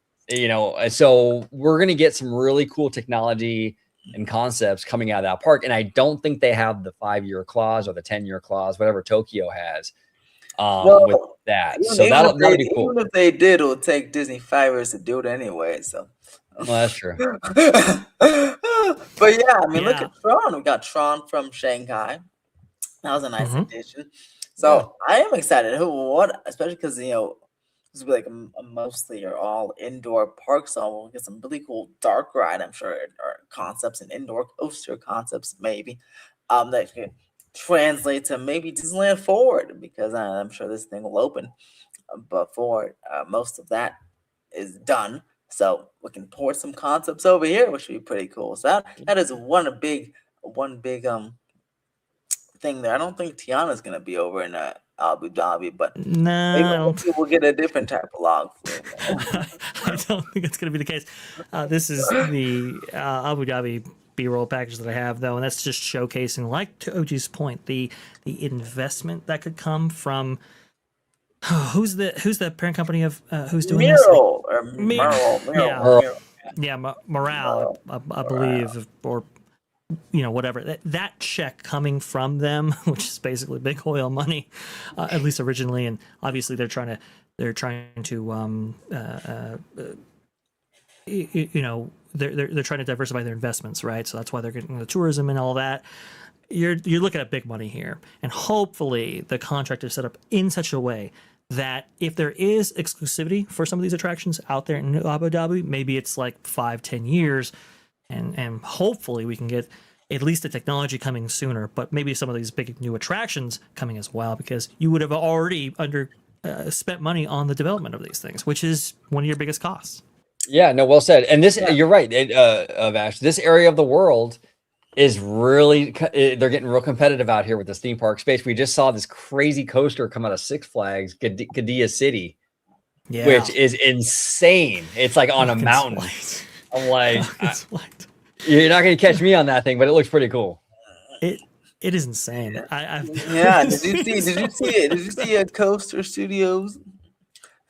So we're going to get some really cool technology and concepts coming out of that park. And I don't think they have the 5-year clause or the 10-year clause, whatever Tokyo has. With that, so that'll be cool. Even if they did, it would take Disney 5 years to do it anyway. So, well, that's true. But yeah, I mean, look at Tron. We got Tron from Shanghai. That was a nice addition. So I am excited. Especially because this will be like a mostly or all indoor park. So we'll get some really cool dark ride, I'm sure, or concepts and indoor coaster concepts maybe. That could translate to maybe Disneyland Forward, because I'm sure this thing will open before most of that is done. So we can port some concepts over here, which would be pretty cool. So that is one big thing there. I don't think Tiana's gonna be over in Abu Dhabi, but maybe we'll get a different type of log. I don't think it's gonna be the case. This is the Abu Dhabi B-roll package that I have, though, and that's just showcasing, like to OG's point, the investment that could come from who's the parent company of who's doing Mural, this? Morale, I believe, or whatever. That check coming from them, which is basically big oil money, at least originally, and obviously they're trying to they're trying to diversify their investments, right? So that's why they're getting the tourism and all that. You're looking at big money here, and hopefully the contract is set up in such a way that if there is exclusivity for some of these attractions out there in Abu Dhabi, maybe it's like 5-10 years, and hopefully we can get at least the technology coming sooner, but maybe some of these big new attractions coming as well, because you would have already spent money on the development of these things, which is one of your biggest costs. Yeah, no, well said. And this, you're right, Vash. This area of the world is really, they're getting real competitive out here with this theme park space. We just saw this crazy coaster come out of Six Flags, Qiddiya City, which is insane. It's like on a mountain. I'm like, you're not going to catch me on that thing, but it looks pretty cool. It is insane. Did you see a Coaster Studios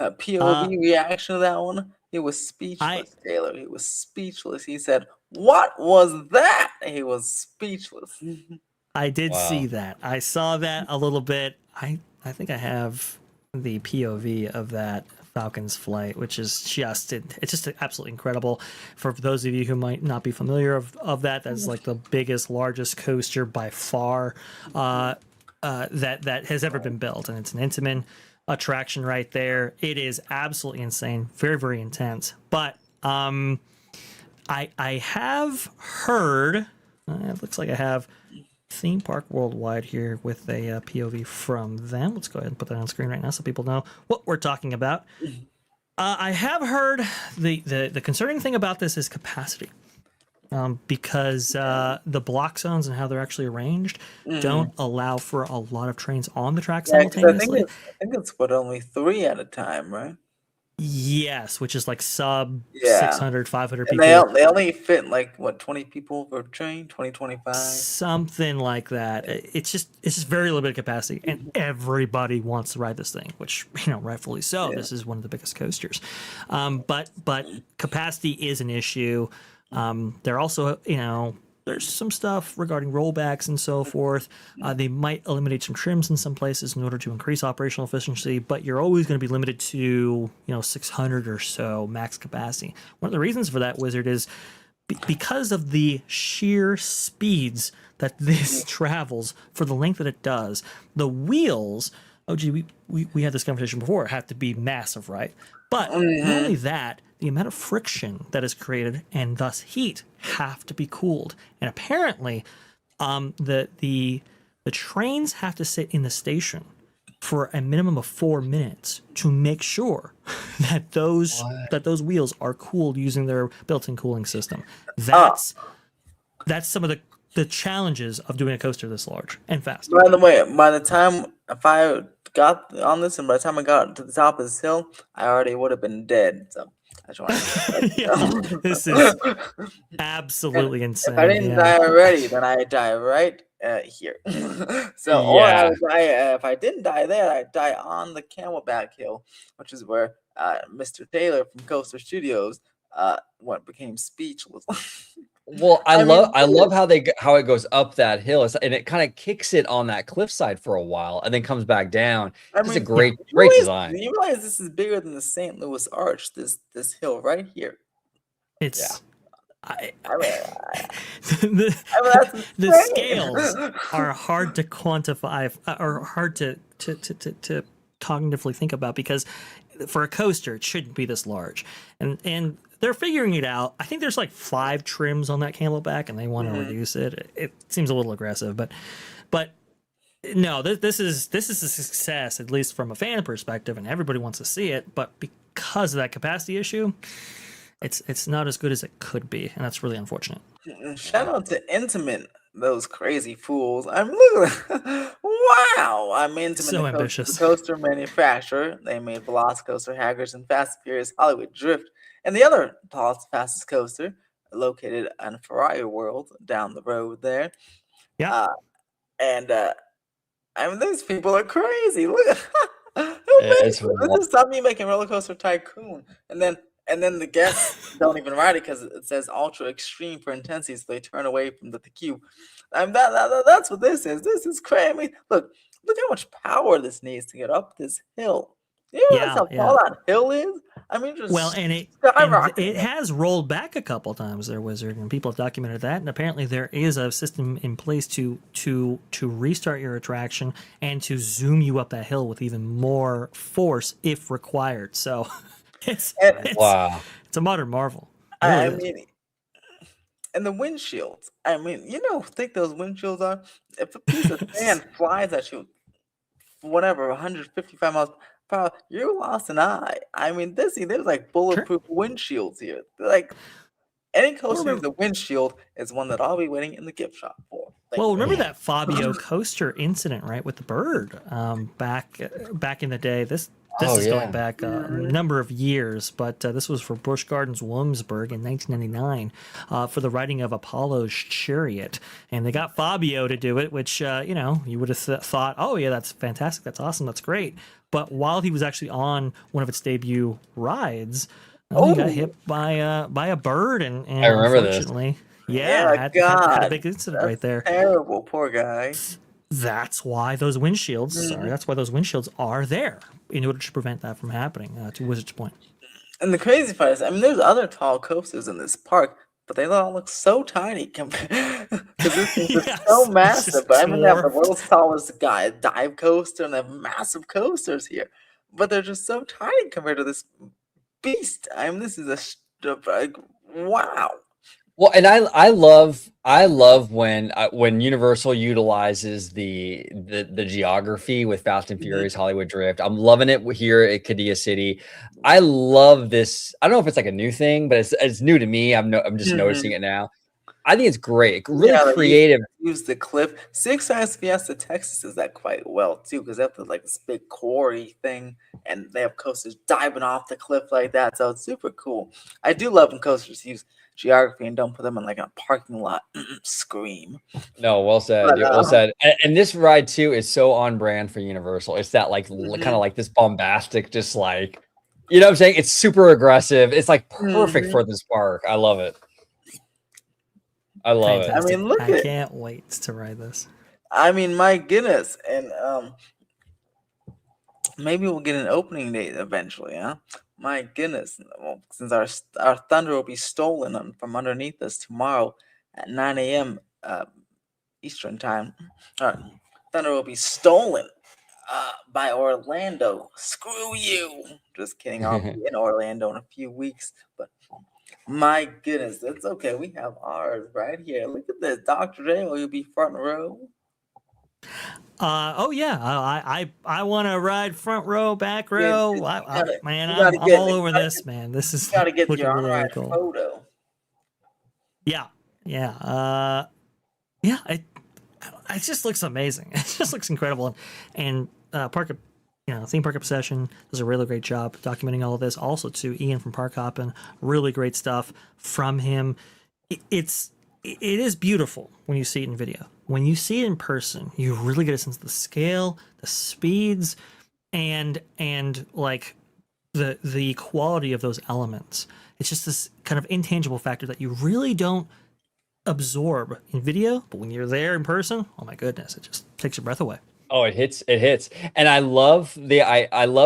POV reaction to that one? He was speechless, Taylor. He was speechless. He said, "What was that?" He was speechless. I did see that. I saw that a little bit. I think I have the POV of that Falcon's flight, which is just absolutely incredible. For those of you who might not be familiar of that, that's like the biggest, largest coaster by far that has ever been built, and it's an Intamin attraction right there. It is absolutely insane, very, very intense. But I have heard, it looks like I have Theme Park Worldwide here with a POV from them. Let's go ahead and put that on screen right now so people know what we're talking about. I have heard the concerning thing about this is capacity, because the block zones and how they're actually arranged don't allow for a lot of trains on the track Yeah, 'cause simultaneously. I think it's what only 3 at a time, right? Yes, which is like sub Yeah. 600, 500 And people. they only fit like what 20 people per train, 20, 25. Something like that. It's just very limited capacity, and everybody wants to ride this thing, which rightfully so. Yeah. This is one of the biggest coasters, but capacity is an issue. There also there's some stuff regarding rollbacks and so forth. They might eliminate some trims in some places in order to increase operational efficiency, but you're always going to be limited to 600 or so max capacity. One of the reasons for that, Wizard, is because of the sheer speeds that this travels for the length that it does. The wheels, we had this conversation before, have to be massive, right? But not only that, the amount of friction that is created and thus heat have to be cooled. And apparently, the trains have to sit in the station for a minimum of 4 minutes to make sure that those wheels are cooled using their built-in cooling system. That's some of the challenges of doing a coaster this large and fast. By the way, by the time if I got on this and by the time I got to the top of this hill, I already would have been dead. So I just want to This is absolutely insane. If I didn't die already, then I die right here. So, or I would die, if I didn't die there, I'd die on the Camelback Hill, which is where Mr. Taylor from Coaster Studios became speechless. Well, I love how it goes up that hill, and it kind of kicks it on that cliffside for a while, and then comes back down. It's a great design. You realize this is bigger than the St. Louis Arch? This hill right here. It's the scales are hard to quantify, or hard to cognitively think about, because for a coaster it shouldn't be this large, and they're figuring it out. I think there's like 5 trims on that Camelback, and they want to reduce it. It seems a little aggressive, but no, this is a success, at least from a fan perspective, and everybody wants to see it. But because of that capacity issue, it's not as good as it could be, and that's really unfortunate. Shout out to Intamin, those crazy fools. Wow! Intamin, so ambitious. The coaster manufacturer. They made Velocicoaster, Haggers, and Fast and Furious Hollywood Drift, and the other tallest, fastest coaster located on Ferrari World down the road there. Yeah. These people are crazy. Look, It's this is something making Roller Coaster Tycoon, and then the guests don't even ride it because it says ultra extreme for intensity, so they turn away from the queue. That's what this is. This is crazy. I mean, look how much power this needs to get up this hill. You realize how tall that hill is? I mean, just and it has rolled back a couple times there, Wizard, and people have documented that. And apparently, there is a system in place to restart your attraction and to zoom you up that hill with even more force if required. So, it's wow, it's a modern marvel. I mean, and the windshields. I mean, how thick those windshields are. If a piece of sand flies at you, whatever, 155 miles. You lost an eye. I mean, there's like bulletproof windshields here. Like any coaster with a windshield is one that I'll be waiting in the gift shop for. Remember that Fabio coaster incident, right, with the bird back in the day? This is going back a number of years, but this was for Busch Gardens Williamsburg in 1999 for the riding of Apollo's Chariot, and they got Fabio to do it, which you would have thought, oh yeah, that's fantastic, that's awesome, that's great. But while he was actually on one of its debut rides, he got hit by a bird, and I remember unfortunately, this. had a big incident right there. Terrible, poor guy. That's why those windshields. That's why those windshields are there in order to prevent that from happening. To Wizard's point. And the crazy part is, there's other tall coasters in this park, but they all look so tiny compared. Because this is so massive. But they have the world's tallest dive coaster, and they have massive coasters here, but they're just so tiny compared to this beast. This is wow. Well, and I love when Universal utilizes the geography with Fast and Mhm. Furious Hollywood Drift. I'm loving it here at Qiddiya City. I love this. I don't know if it's like a new thing, but it's new to me. I'm just noticing Mhm. it now. I think it's great. Really Yeah, they creative. use the cliff. Six Flags Fiesta Texas does that quite well too, because they have the, like this big quarry thing, and they have coasters diving off the cliff like that. So it's super cool. I do love when coasters use geography and don't put them in like a parking lot. Scream. No, well said. But Yeah, well said. And this ride too is so on brand for Universal. It's that like kind of mhm, like this bombastic, just like you know what I'm saying? It's super aggressive. It's like perfect mhm. for this park. I love it. I love it. I Fantastic. mean, look I at it. can't wait to ride this. I mean, my goodness, and maybe we'll get an opening date eventually, huh? My goodness. Well, since our thunder will be stolen from underneath us tomorrow at 9 a.m. Eastern time. Our thunder will be stolen by Orlando. Screw you. Just kidding. I'll be in Orlando in a few weeks. But my goodness, that's okay. We have ours right here. Look at this. Dr. J, will you be front row? Oh yeah, I want to ride front row, back Yeah, row. you gotta, Man, you gotta I'm get, all you over gotta this, man. This is gotta get looking your really, really on-ride cool. photo. Yeah, yeah, yeah. It just looks amazing. It just looks incredible, and Theme Park Obsession does a really great job documenting all of this. Also, to Ian from Park Hoppin', really great stuff from him. It is beautiful when you see it in video. When you see it in person, you really get a sense of the scale, the speeds, and like the quality of those elements. It's just this kind of intangible factor that you really don't absorb in video, but when you're there in person, oh my goodness, it just takes your breath away. Oh, it hits. And I love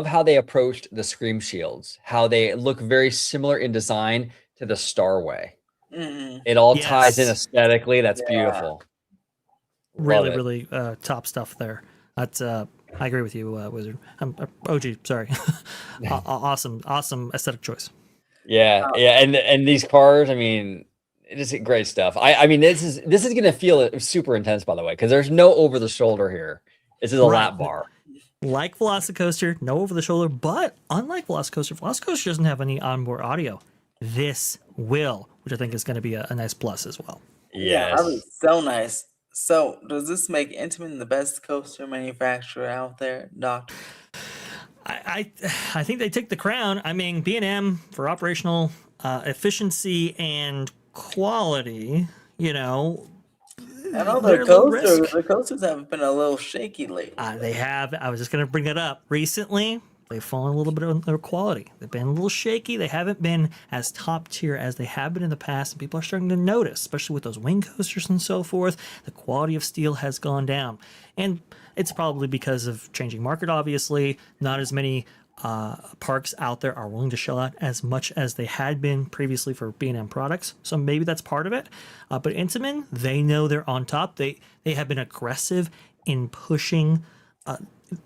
how they approached the Scream shields, how they look very similar in design to the Starway. Hmm. It all ties in Yes, aesthetically. That's Yeah. beautiful. Love really, it. really top stuff there. That's I agree with you, Wizard. OG, sorry. Awesome aesthetic choice. Yeah, yeah, and these cars, I mean, it is great stuff. I mean, this is gonna feel super intense, by the way, because there's no over the shoulder here. This is a Right. lap bar. Like Velocicoaster, no over the shoulder, but unlike Velocicoaster doesn't have any onboard audio. This will, which I think is going to be a nice plus as well. Yeah, that Yes. was so nice. So, does this make Intamin the best coaster manufacturer out there, Doctor? I think they take the crown. I mean, B&M for operational efficiency and quality, I know they're low risk. the coasters have been a little shaky lately. They have. I was just going to bring that up. Recently, they've fallen a little bit on their quality. They've been a little shaky. They haven't been as top tier as they have been in the past, and people are starting to notice, especially with those wing coasters and so forth. The quality of steel has gone down, and it's probably because of changing market. Obviously, not as many parks out there are willing to shell out as much as they had been previously for B&M products. So maybe that's part of it. But Intamin, they know they're on top. They have been aggressive in pushing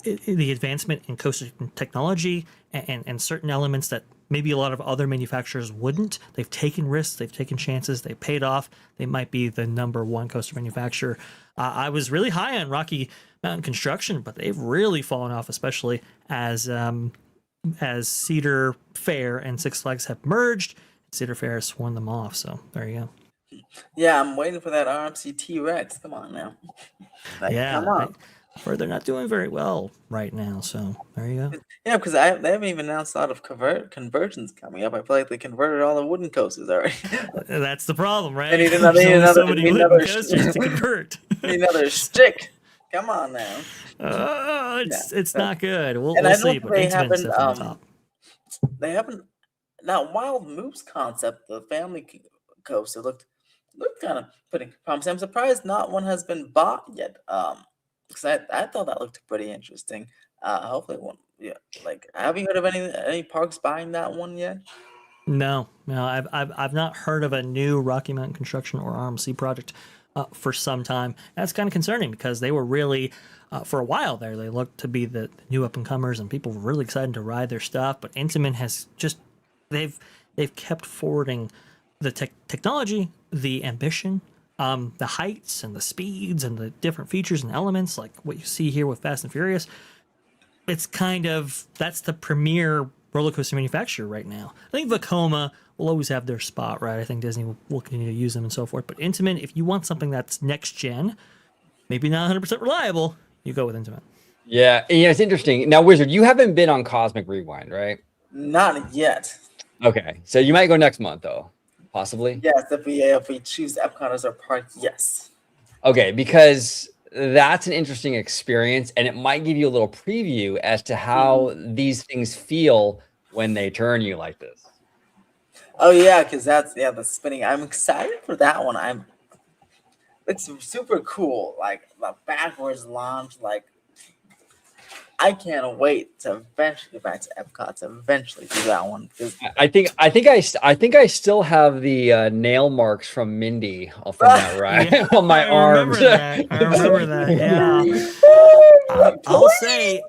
the advancement in coaster technology and certain elements that maybe a lot of other manufacturers wouldn't. They've taken risks, they've taken chances, they paid off. They might be the number one coaster manufacturer. I was really high on Rocky Mountain Construction, but they've really fallen off, especially as Cedar Fair and Six Flags have merged. Cedar Fair has sworn them off, so there you go. Yeah, I'm waiting for that RMC T-Rex. Come on now. Like, Yeah, come on. I've heard they're not doing very well right now, so there you go. Yeah, because they haven't even announced a lot of conversions coming up. I feel like they converted all the wooden coasters already. That's the problem, right? They need There's another- only so they many need wooden another- coasters to convert. Need another stick. Come on now. It's not good. We'll And I see, know but they Intamin's haven't, definitely on top. They haven't. Now, Wild Moose concept, the family coaster looked kind of pretty promising. I'm surprised not one has been bought yet. Because I thought that looked pretty interesting. Hopefully one. Yeah, like have you heard of any parks buying that one yet? No, I've not heard of a new Rocky Mountain Construction or RMC project for some time. That's kind of concerning because they were really, for a while there, they looked to be the new up and comers, and people were really excited to ride their stuff. But Intamin has just they've kept forwarding the technology, the ambition, the heights and the speeds and the different features and elements, like what you see here with Fast and Furious, it's kind of that's the premier roller coaster manufacturer right now. I think Vekoma will always have their spot, right? I think Disney will continue to use them and so forth. But Intamin, if you want something that's next gen, maybe not 100% reliable, you go with Intamin. Yeah, it's interesting. Now, Wizard, you haven't been on Cosmic Rewind, right? Not yet. Okay, so you might go next month, though, possibly. Yes, if we choose Epcot as our park, yes. Okay, because that's an interesting experience, and it might give you a little preview as to how these things feel when they turn you like this. Oh yeah, because that's the spinning. I'm excited for that one. It's super cool. Like the backwards launch, like. I can't wait to eventually get back to Epcot to eventually do that one. I think I still have the nail marks from Mindy from that ride on my arms. I remember that. Yeah. I'll say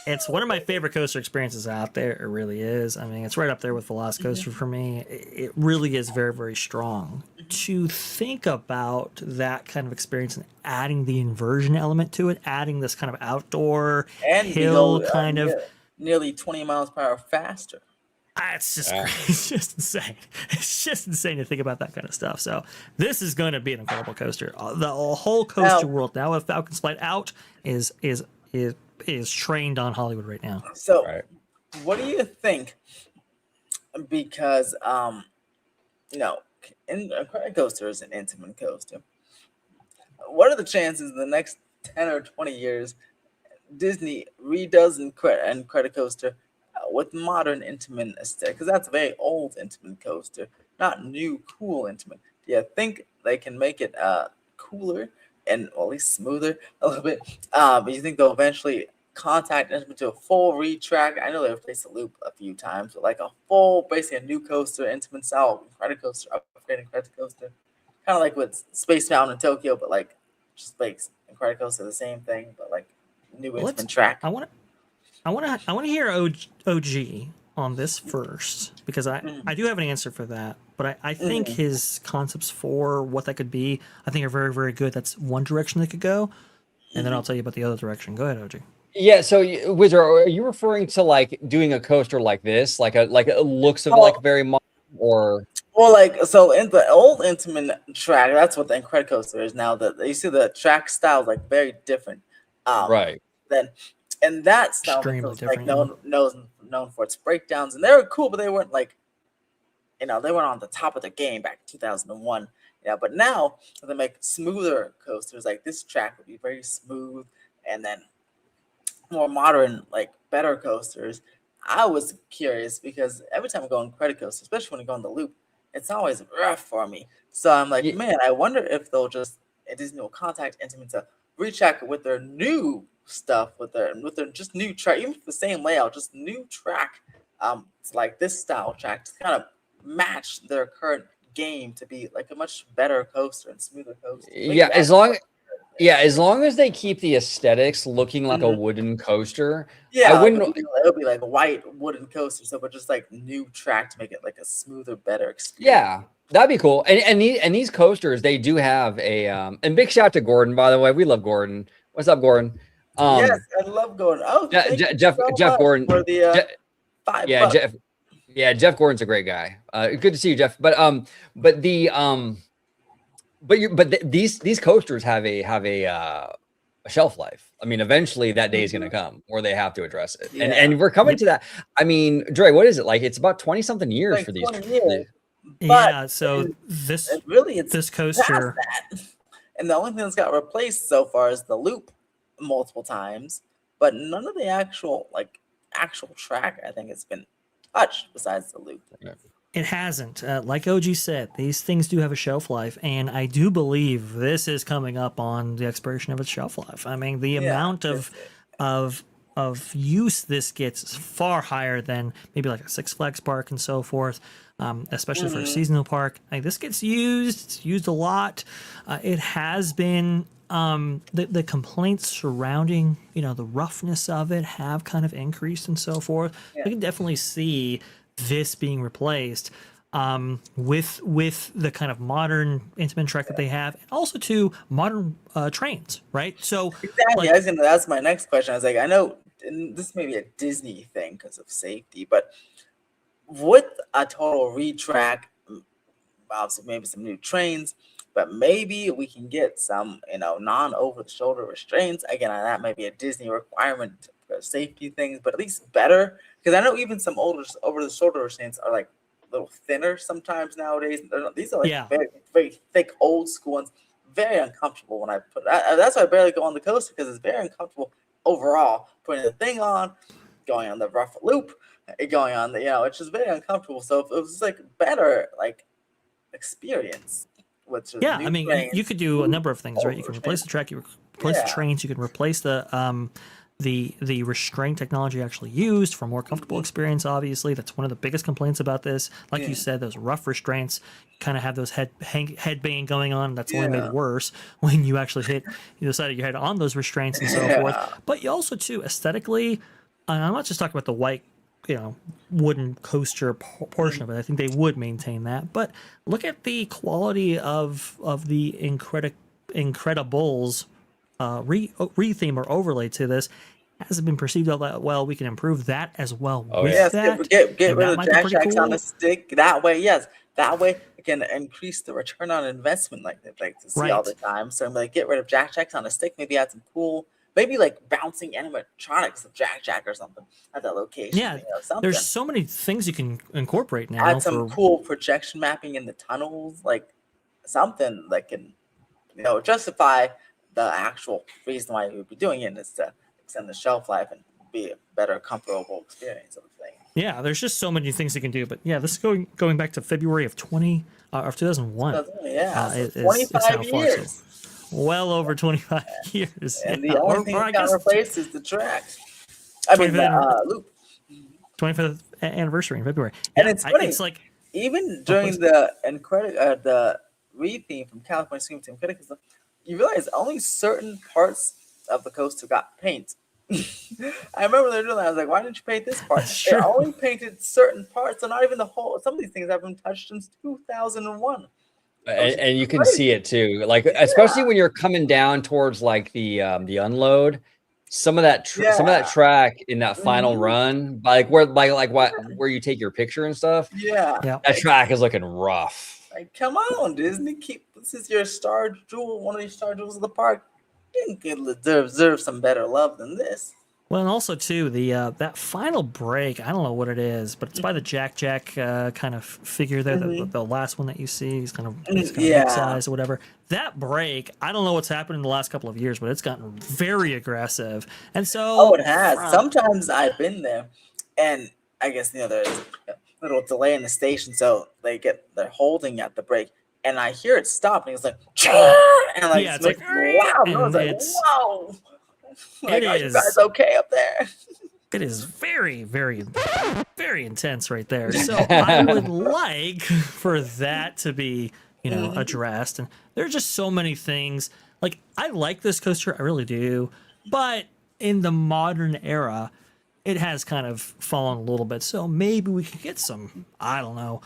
it's one of my favorite coaster experiences out there. It really is. I mean, it's right up there with Velocicoaster for me. It really is very, very strong. To think about that kind of experience and adding the inversion element to it, adding this kind of outdoor and hill kind of nearly 20 miles per hour faster. It's just it's just insane. It's just insane to think about that kind of stuff. So this is going to be an incredible coaster. The whole coaster world now with Falcon's Flight out is trained on Hollywood right now. So what do you think? Because Credit Coaster is an Intamin coaster. What are the chances in the next 10 or 20 years Disney redoes Credit Coaster with modern Intamin aesthetic? Because that's a very old Intamin coaster, not new, cool Intamin. Do you think they can make it cooler and at least smoother a little bit? But you think they'll eventually contact Intamin to a full retrack? I know they've replaced the loop a few times, but like a full, basically a new coaster, Intamin style Credit Coaster, upgrading Credit Coaster, kind of like with Space Mountain in Tokyo, but like just Space and Credit Coaster, the same thing, but like new Intamin track. I want to hear OG on this first, because I do have an answer for that, but I think his concepts for what that could be, I think are very, very good. That's one direction they could go, and then I'll tell you about the other direction. Go ahead, OG. Yeah, so Wizard, are you referring to like doing a coaster like this, like a looks of like very modern, or? Well, like so in the old Intamin track, that's what the Credit Coaster is now. That you see the track style is like very different. Right. Then, and that style was like known for its breakdowns, and they were cool, but they weren't like, they weren't on the top of the game back in 2001. Yeah, but now they make smoother coasters. Like this track would be very smooth, and then more modern, like better coasters. I was curious because every time I go on Credit Coaster, especially when I go on the loop, it's always rough for me. So I'm like, man, I wonder if they'll Disney will contact Intamin to retrack it with their new stuff, with their just new track, even the same layout, just new track. It's like this style track to kind of match their current game to be like a much better coaster and smoother coaster. Yeah, as long as they keep the aesthetics looking like a wooden coaster. Yeah, I wouldn't. It'll be like a white wooden coaster, but just like new track to make it like a smoother, better experience. Yeah, that'd be cool. And these coasters, they do have a and big shout out to Gordon, by the way. We love Gordon. What's up, Gordon? Yes, I love Gordon. Oh, Jeff Gordon for the $5. Jeff Gordon's a great guy. Good to see you, Jeff. These coasters have a shelf life. I mean, eventually that day is going to come where they have to address it. Yeah. And we're coming to that. I mean, Dre, what is it like? It's about 20 something years for these. Yeah. So this coaster, and the only thing that's got replaced so far is the loop multiple times, but none of the actual track I think has been touched besides the loop. Yeah. It hasn't. Like OG said, these things do have a shelf life, and I do believe this is coming up on the expiration of its shelf life. I mean, the amount of use this gets is far higher than maybe like a Six Flags park and so forth, especially for a seasonal park. Like, this gets used. It's used a lot. It has been the complaints surrounding the roughness of it have kind of increased and so forth. You can definitely see this being replaced. with the kind of modern Intamin Trek that they have, and also to modern trains, right? So Exactly. I was gonna ask my next question. I was like, I know and this may be a Disney thing because of safety, but with a total retrack, obviously maybe some new trains, but maybe we can get some, non over the shoulder restraints. Again, that might be a Disney requirement for safety things, but at least better. Because I know even some older over the shoulder restraints are like a little thinner sometimes nowadays. These are like very, very thick old school ones. Very uncomfortable when I put that's why I barely go on the coaster because it's very uncomfortable overall. Putting the thing on, going on the rough loop, going on the, it's just very uncomfortable. So if it was like better, like experience. I mean, you could do a number of things, right? You can replace the track, you replace the trains, you can replace the restraint technology actually used for more comfortable experience. Obviously, that's one of the biggest complaints about this. Like you said, those rough restraints kind of have those head banging going on. That's only made worse when you actually hit the side of your head on those restraints and so forth. But you also too aesthetically, and I'm not just talking about the white wooden coaster portion of it. I think they would maintain that. But look at the quality of the Incredibles re-theme or overlay to this. Hasn't been perceived all that well. We can improve that as well. Get rid of Jack Jacks on a stick. That way it can increase the return on investment like they like to see all the time. So I'm like, get rid of Jack Jacks on a stick. Maybe add some cool, maybe like bouncing animatronics of Jack or something at that location. Yeah, there's so many things you can incorporate now. Add some cool projection mapping in the tunnels, like something that can, justify the actual reason why we would be doing it is to extend the shelf life and be a better, comfortable experience of the thing. Yeah, there's just so many things you can do. But yeah, this is going back to February of 2001. Yeah, 25 years. Well over 25 years. And the only thing that got replaced is the track. I mean, the loop. 25th anniversary in February. And it's funny. It's like even during the re-theme from California Scream Team Critic, you realize only certain parts of the coaster got paint. I remember they were doing that. I was like, why didn't you paint this part? They only painted certain parts, so not even the whole. Some of these things haven't been touched since 2001. And you can see it too, like especially when you're coming down towards like the unload. Some of that track in that final run, where you take your picture and stuff. Yeah, that track is looking rough. Like, come on, Disney, this is your star jewel, one of your star jewels of the park. You can deserve some better love than this. Well, and also too that final break. I don't know what it is, but it's by the Jack kind of figure there. The last one that you see, he's kind of size or whatever. That break, I don't know what's happened in the last couple of years, but it's gotten very aggressive. And so, it has. Sometimes I've been there, and I guess there's a little delay in the station, so they're holding at the break, and I hear it stop, and it's like, and like it's like wow, and I was like, whoa. Like, are you guys okay up there? It is very, very, very intense right there. So I would like for that to be, addressed. And there are just so many things. Like, I like this coaster, I really do. But in the modern era, it has kind of fallen a little bit. So maybe we could get some, I don't know,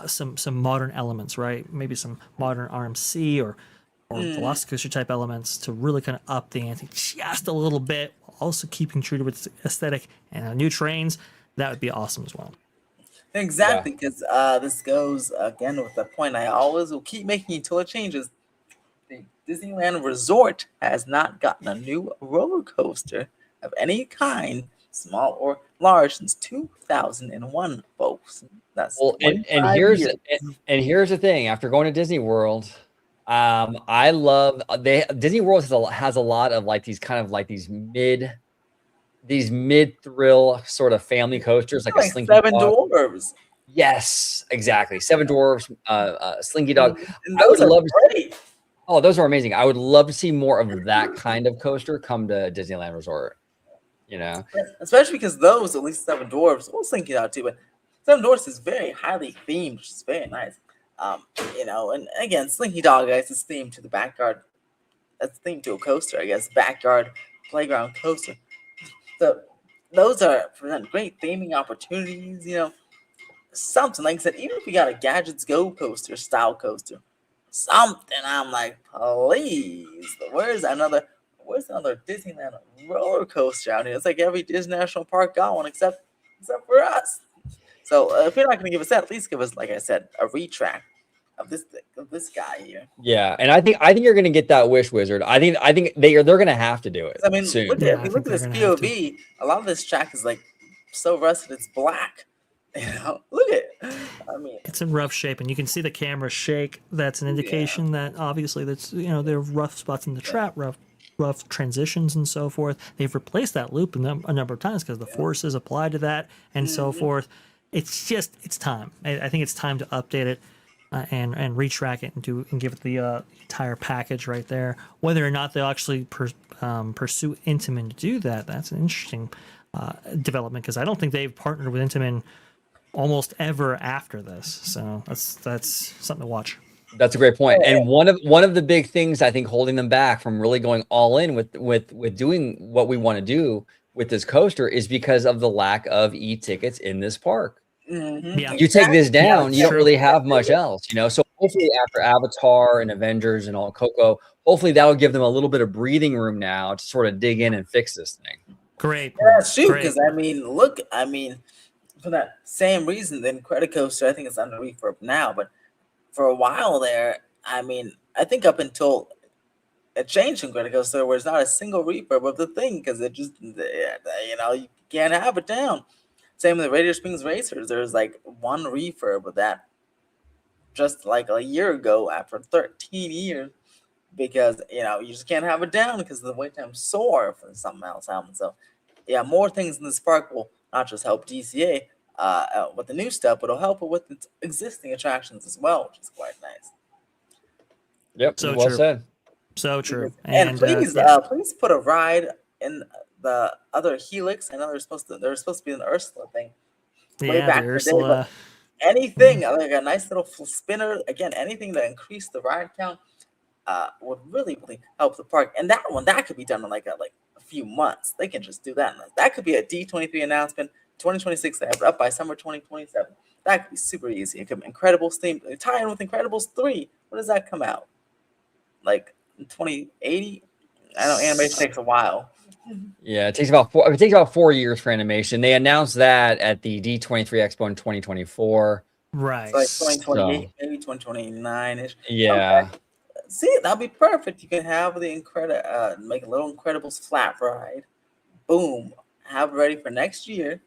some modern elements, right? Maybe some modern RMC or Velocicoaster type elements to really kind of up the ante just a little bit, while also keeping true to its aesthetic. And new trains, that would be awesome as well. Exactly, because this goes again with the point I always will keep making until it changes. The Disneyland Resort has not gotten a new roller coaster of any kind, small or large, since 2001, folks. That's and here's the thing. After going to Disney World, I love Disney World has a lot of like these kind of like these mid thrill sort of family coasters, like a Slinky Seven Dog. Dwarves. Yes, exactly. Seven Dwarfs, Slinky Dog. And those are great. Oh, those are amazing. I would love to see more of that kind of coaster come to Disneyland Resort. Especially because those, at least Seven Dwarfs, we'll Slinky Dog too, but Seven Dwarfs is very highly themed, which is very nice. And again, Slinky Dog, guys, is themed to the backyard. That's themed to a coaster, I guess. Backyard playground coaster. So those present great theming opportunities. something. Like I said, even if we got a Gadgets Go coaster, style coaster, something, I'm like, please, where's another Disneyland roller coaster out here? It's like every Disney National Park got one except for us. So if you're not going to give us that, at least give us, like I said, a retract of this guy here. Yeah, and I think you're gonna get that wish, Wizard. I think they're gonna have to do it. 'Cause, I mean, soon. if Yeah, you I look think at this they're gonna have to. POV, a lot of this track is like so rusted it's black. Look at it. I mean, It's in rough shape, and you can see the camera shake. That's an indication that obviously there are rough spots in the track, rough transitions and so forth. They've replaced that loop a number of times because the forces apply to that and so forth. It's time. I think it's time to update it and retrack it and give it the entire package right there. Whether or not they'll actually pursue Intamin to do that, that's an interesting development because I don't think they've partnered with Intamin almost ever after this. So that's something to watch. That's a great point. And one of the big things I think holding them back from really going all in with doing what we want to do with this coaster is because of the lack of e-tickets in this park. Yeah. You take this down, you don't true. really have much else, So hopefully after Avatar and Avengers and all Coco, hopefully that will give them a little bit of breathing room now to sort of dig in and fix this thing. Great. yeah, shoot, Great. because for that same reason, the Incredicoaster, I think it's under refurb now, but for a while there, I think up until it changed in Incredicoaster, there was not a single refurb of the thing because it just, you can't have it down. Same with the Radiator Springs Racers. There's like one refurb of that just like a year ago after 13 years because, you just can't have it down because the wait time soar for something else happens. So, yeah, more things in this park will not just help DCA with the new stuff, but it'll help it with its existing attractions as well, which is quite nice. Yep. So well true. said. So true. And please put a ride in the other Helix. I know they're supposed to be an Ursula thing. way yeah, back the in the day, but Ursula. anything like a nice little spinner, again, anything to increase the ride count would really help the park. And that could be done in like a few months. They can just do that. That could be a D23 announcement. 2026, they have it up by summer 2027. That could be super easy. It could be Incredibles theme, tie in with Incredibles 3. When does that come out? Like 2080? I know animation takes a while. Yeah, it takes about 4 years for animation. They announced that at the D23 Expo in 2024. Right. It's like 2028, maybe 2029-ish. Yeah. Okay. See, that'll be perfect. You can have the make a little Incredibles flat ride. Boom. Have it ready for next year.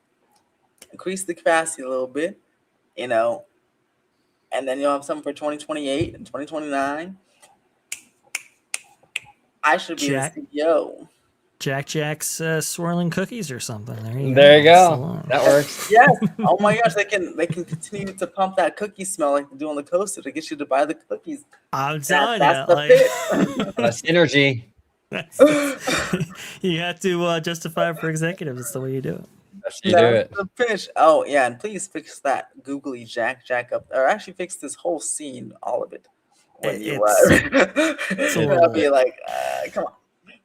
Increase the capacity a little bit, and then you'll have something for 2028 and 2029. I should be the CEO. Jack's swirling cookies or something. There you go. That works. Yes. Oh my gosh, they can continue to pump that cookie smell like they do on the coaster to get you to buy the cookies. I'm telling That's you, the fit. That's synergy. you have to justify it for executives. That's the way you do it. That's how you do it. The pitch. Oh yeah, and please fix that googly Jack up, or actually fix this whole scene, all of it. When you I'll be like, come on.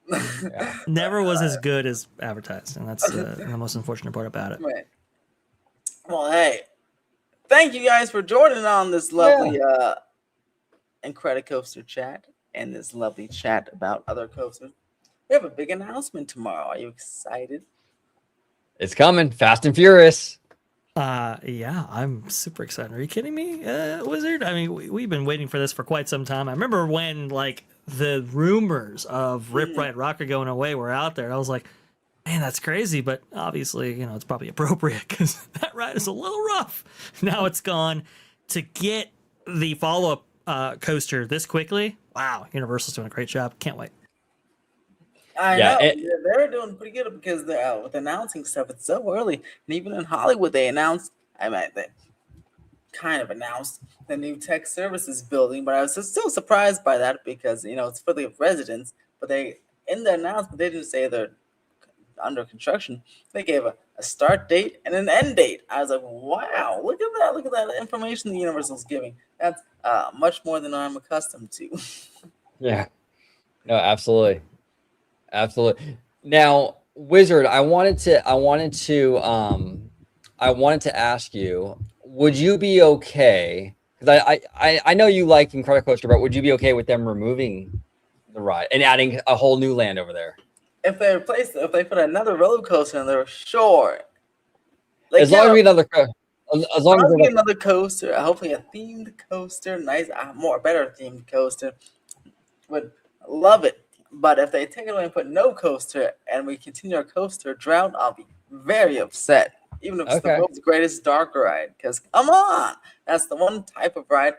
Yeah. Never was as good as advertised, and that's the most unfortunate part about it. Right. Well, hey, thank you guys for joining on this lovely Incredicoaster chat and this lovely chat about other coasters. We have a big announcement tomorrow. Are you excited? It's coming, Fast and Furious. Yeah, I'm super excited. Are you kidding me, Wizard? I mean, we've been waiting for this for quite some time. I remember when the rumors of Rip Ride Rocker going away were out there. I was like, man, that's crazy. But obviously, it's probably appropriate because that ride is a little rough. Now it's gone. To get the follow-up coaster this quickly, wow, Universal's doing a great job. Can't wait. I know. They're doing pretty good because with announcing stuff, it's so early. And even in Hollywood, they announced, they kind of announced the new tech services building, but I was still surprised by that because, it's for the residents. But in the announcement, they didn't say they're under construction. They gave a start date and an end date. I was like, wow, look at that. Look at that information the Universal's giving. That's much more than I'm accustomed to. Yeah. No, absolutely. Absolutely. Now, Wizard, I wanted to I wanted to ask you, would you be okay? Because I know you like Incredicoaster, but would you be okay with them removing the ride and adding a whole new land over there? If they put another roller coaster in there, sure. Like, As long as we get another, as long as we we're get another coaster, hopefully a themed coaster, nice, better themed coaster, would love it. But if they take it away and put no coaster, and we continue our coaster drought, I'll be very upset. Even if it's the Okay. world's greatest dark ride, because come on, that's the one type of ride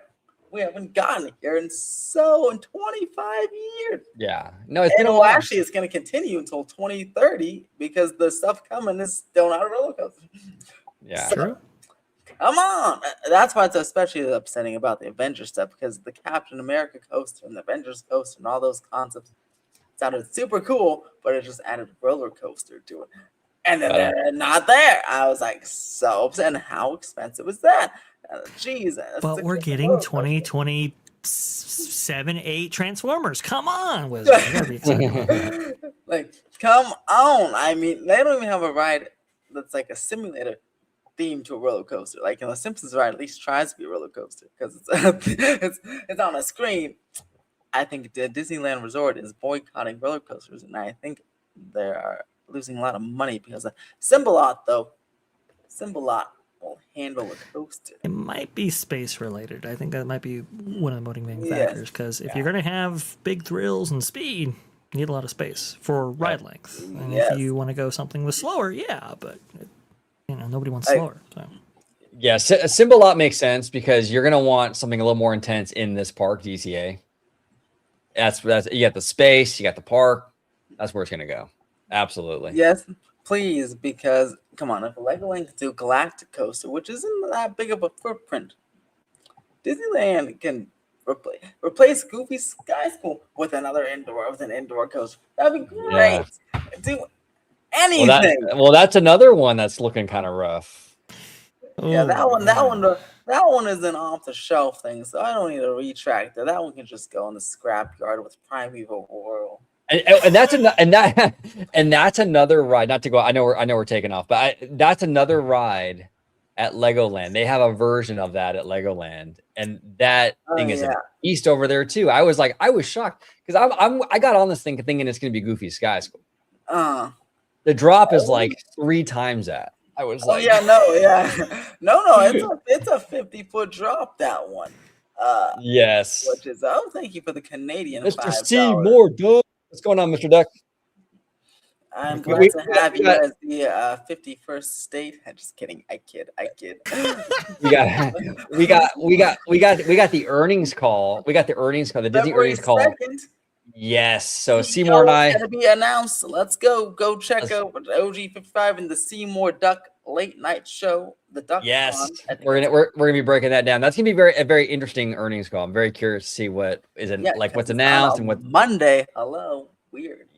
we haven't gotten here in 25 years. Yeah, no, it's And been a well, while. actually, it's going to continue until 2030 because the stuff coming is still not a roller coaster. Yeah, So, True. come on. That's why it's especially upsetting about the Avengers stuff, because the Captain America coaster and the Avengers coaster and all those concepts sounded super cool, but it just added roller coaster to it. And then they're not there. I was like so upset. And how expensive is that? Jeez. But we're getting 2027, 8 Transformers. Come on, Wizard. You gotta be excited. Like, come on. I mean, they don't even have a ride that's like a simulator theme to a roller coaster. Like in the Simpsons ride, at least tries to be a roller coaster because it's on a screen. I think the Disneyland Resort is boycotting roller coasters, and I think they are losing a lot of money because of Symbolot, though. Symbolot will handle a coaster. It might be space related. I think that might be one of the motivating Yes. factors, because if you're going to have big thrills and speed, you need a lot of space for ride length. And Yes. if you want to go something with slower, yeah, but nobody wants Like- slower. So. yeah. A Symbolot makes sense because you're gonna want something a little more intense in this park, DCA. That's you got the space, you got the park. That's where it's gonna go. Absolutely. Yes, please, because come on, if Legoland can do Galactic Coaster, which isn't that big of a footprint, Disneyland can replace Goofy Sky School with an indoor coaster. That'd be great. Yeah. Do Well, anything. that's another one that's looking kind of rough. Yeah, Ooh, that one is an off the shelf thing, so I don't need a retractor. That one can just go in the scrapyard with Primeval World. And that's another ride. Not to go. I know we're taking off, but that's another ride at Legoland. They have a version of that at Legoland, and that thing is a beast over there too. I was shocked because I got on this thing thinking it's gonna be Goofy Sky School. The drop is like 3 times that. I was like, no, it's a 50-foot drop, that one. yes, Which is thank you for the Canadian Mr. $5. Seymour Duck. What's going on, Mr. Duck? I'm glad to have you as the 51st state. I'm just kidding. I kid. We got the earnings call. We got the earnings call. The Disney February earnings call. 2nd, Yes. So Seymour and I. going to be announced. Let's go check out OG 55 and the Seymour Duck late night show. The Duck. Yes, Con. we're gonna be breaking that down. That's gonna be a very interesting earnings call. I'm very curious to see what is it like, what's announced and what Monday. Hello, weird.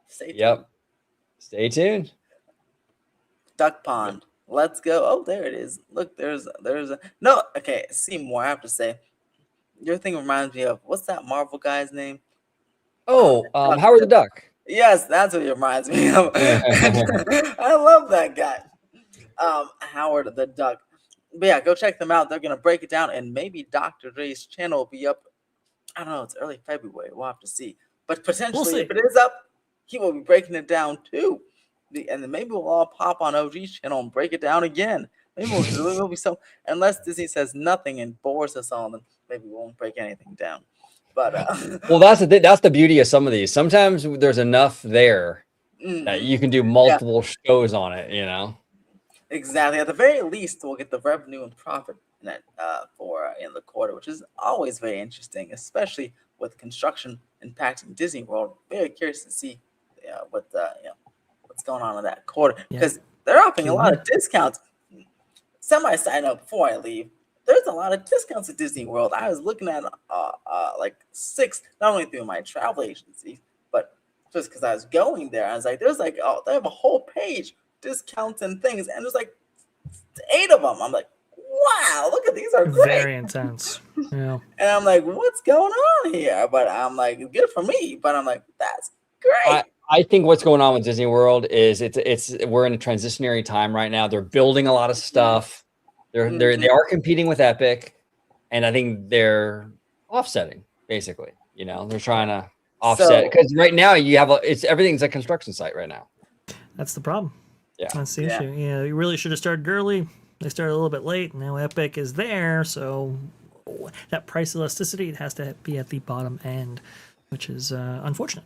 Stay tuned. Yep. Stay tuned. Duck Pond. Let's go. Oh, there it is. Look, there's a no. Okay, Seymour. I have to say, your thing reminds me of what's that Marvel guy's name? Oh, Howard the Duck. Yes, that's what it reminds me of. I love that guy. Howard the Duck. But yeah, go check them out. They're gonna break it down, and maybe Dr. Dre's channel will be up. I don't know. It's early February. We'll have to see. But potentially, if it is up, he will be breaking it down too. And then maybe we'll all pop on OG's channel and break it down again. Maybe we'll be so. Unless Disney says nothing and bores us all, then maybe we won't break anything down. But well, that's the beauty of some of these. Sometimes there's enough there that you can do multiple shows on it. You know. Exactly. At the very least, we'll get the revenue and profit in that for in the quarter, which is always very interesting, especially with construction impacting Disney World. Very curious to see what's going on in that quarter because they're offering a lot of discounts. Side note before I leave, there's a lot of discounts at Disney World. I was looking at like 6, not only through my travel agency, but just because I was going there. I was like, there's like, they have a whole page discounts and things, and there's like 8 of them. I'm like, wow, look at these are great. Very intense. Yeah. And I'm like, what's going on here? But I'm like, good for me. But I'm like, that's great. I think what's going on with Disney World is we're in a transitionary time right now. They're building a lot of stuff. They are competing with Epic, and I think they're offsetting basically. You know, they're trying to offset because right now you have everything's a construction site right now. That's the problem. Yeah, that's the issue. You know, you really should have started early. They started a little bit late. Now Epic is there, so that price elasticity, it has to be at the bottom end, which is unfortunate.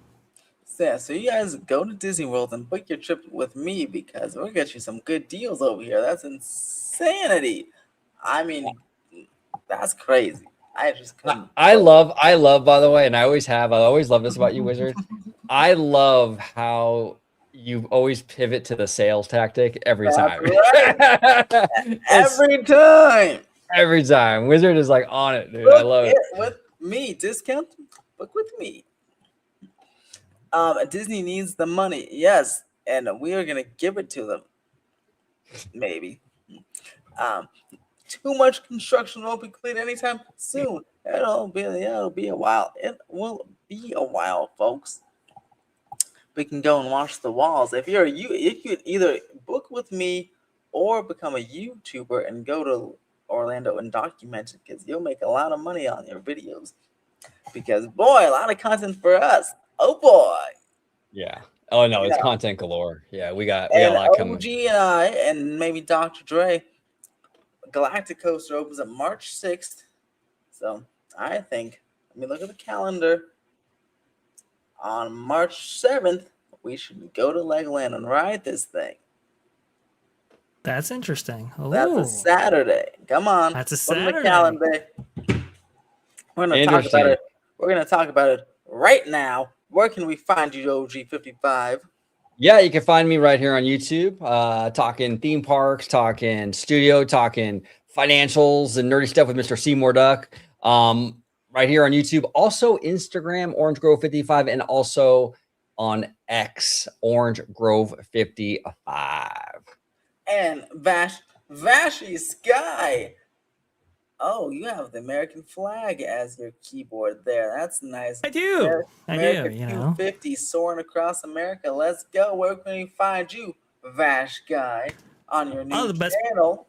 Yeah, so you guys go to Disney World and book your trip with me because we'll get you some good deals over here. That's insanity. I mean, that's crazy. I just couldn't. I love, by the way, and I always love this about you, Wizard. I love how you always pivot to the sales tactic every time. Right. Every time. Every time. Wizard is like on it, dude. I love it. With me, discount, book with me. Disney needs the money, yes, and we are gonna give it to them. Maybe. Too much construction won't be cleared anytime soon. It'll be a while. It will be a while, folks. We can go and wash the walls. If you could either book with me or become a YouTuber and go to Orlando and document it, because you'll make a lot of money on your videos. Because boy, a lot of content for us. Oh boy. Yeah. Oh no, it's content galore. Yeah, we got a lot coming. OG and I, and maybe Dr. Dre, Galactic Coaster opens up March 6th. So I think, let me look at the calendar. On March 7th, we should go to Legoland and ride this thing. That's interesting. Ooh. That's a Saturday. Come on. That's a Saturday. Put in the calendar. We're going to talk about it. We're going to talk about it right now. Where can we find you, OG55? Yeah, you can find me right here on YouTube, talking theme parks, talking studio, talking financials and nerdy stuff with Mr. Seymour Duck. Right here on YouTube, also Instagram, Orange Grove 55, and also on X, Orange Grove 55. And Vashy Sky. Oh, you have the American flag as your keyboard there. That's nice. I do. American you know. 250 soaring across America. Let's go. Where can we find you, Vash Guy, on your new channel?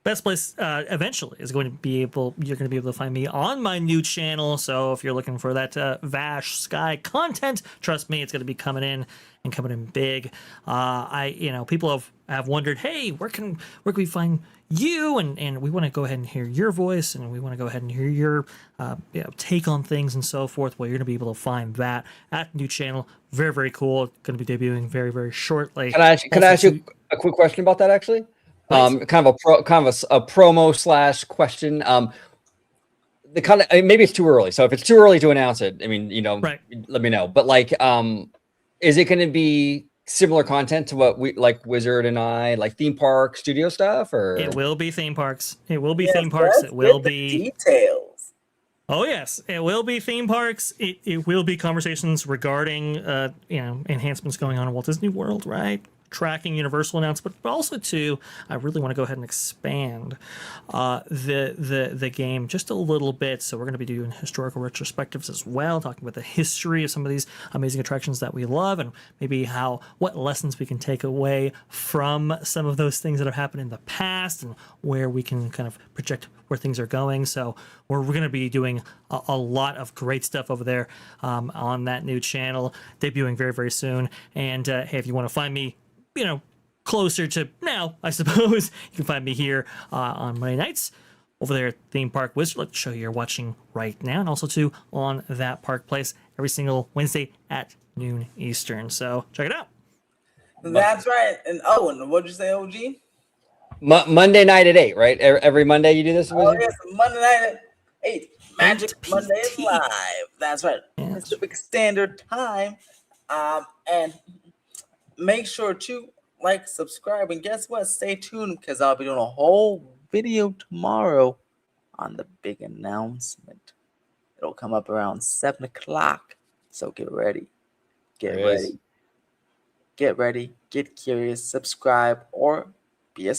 Best place eventually is going to be you're going to be able to find me on my new channel. So if you're looking for that Vash Sky content, trust me, it's going to be coming in and coming in big. People have wondered, hey, where can we find you? And we want to go ahead and hear your voice, and we want to go ahead and hear your take on things and so forth. Well, you're going to be able to find that at the new channel. Very, very cool. Going to be debuting very, very shortly. Can I ask you a quick question about that, actually? Kind of a promo / question. Maybe it's too early. So if it's too early to announce it, I mean, right. Let me know. But is it going to be similar content to what we like, Wizard and I, like theme park studio stuff, or it will be theme parks? It will be theme parks. It will be details. Oh yes, it will be theme parks. It will be conversations regarding enhancements going on in Walt Disney World, right? Tracking Universal announcement, but also too, I really want to go ahead and expand the game just a little bit. So we're going to be doing historical retrospectives as well, talking about the history of some of these amazing attractions that we love, and maybe what lessons we can take away from some of those things that have happened in the past, and where we can kind of project where things are going. So we're going to be doing a lot of great stuff over there on that new channel, debuting very, very soon. And hey, if you want to find me, closer to now, I suppose, you can find me here on Monday nights over there at Theme Park Wizard. Let's show you're watching right now, and also too on that Park Place every single Wednesday at noon Eastern. So check it out. That's right. And what'd you say, OG? Monday night at 8, right? Every Monday you do this? Oh yes, Monday night at 8. Magic Monday is live. That's right. Yes. Pacific Standard Time. And make sure to like, subscribe, and guess what? Stay tuned, because I'll be doing a whole video tomorrow on the big announcement. It'll come up around 7 o'clock. So get ready. Get ready. Get curious, subscribe, or be a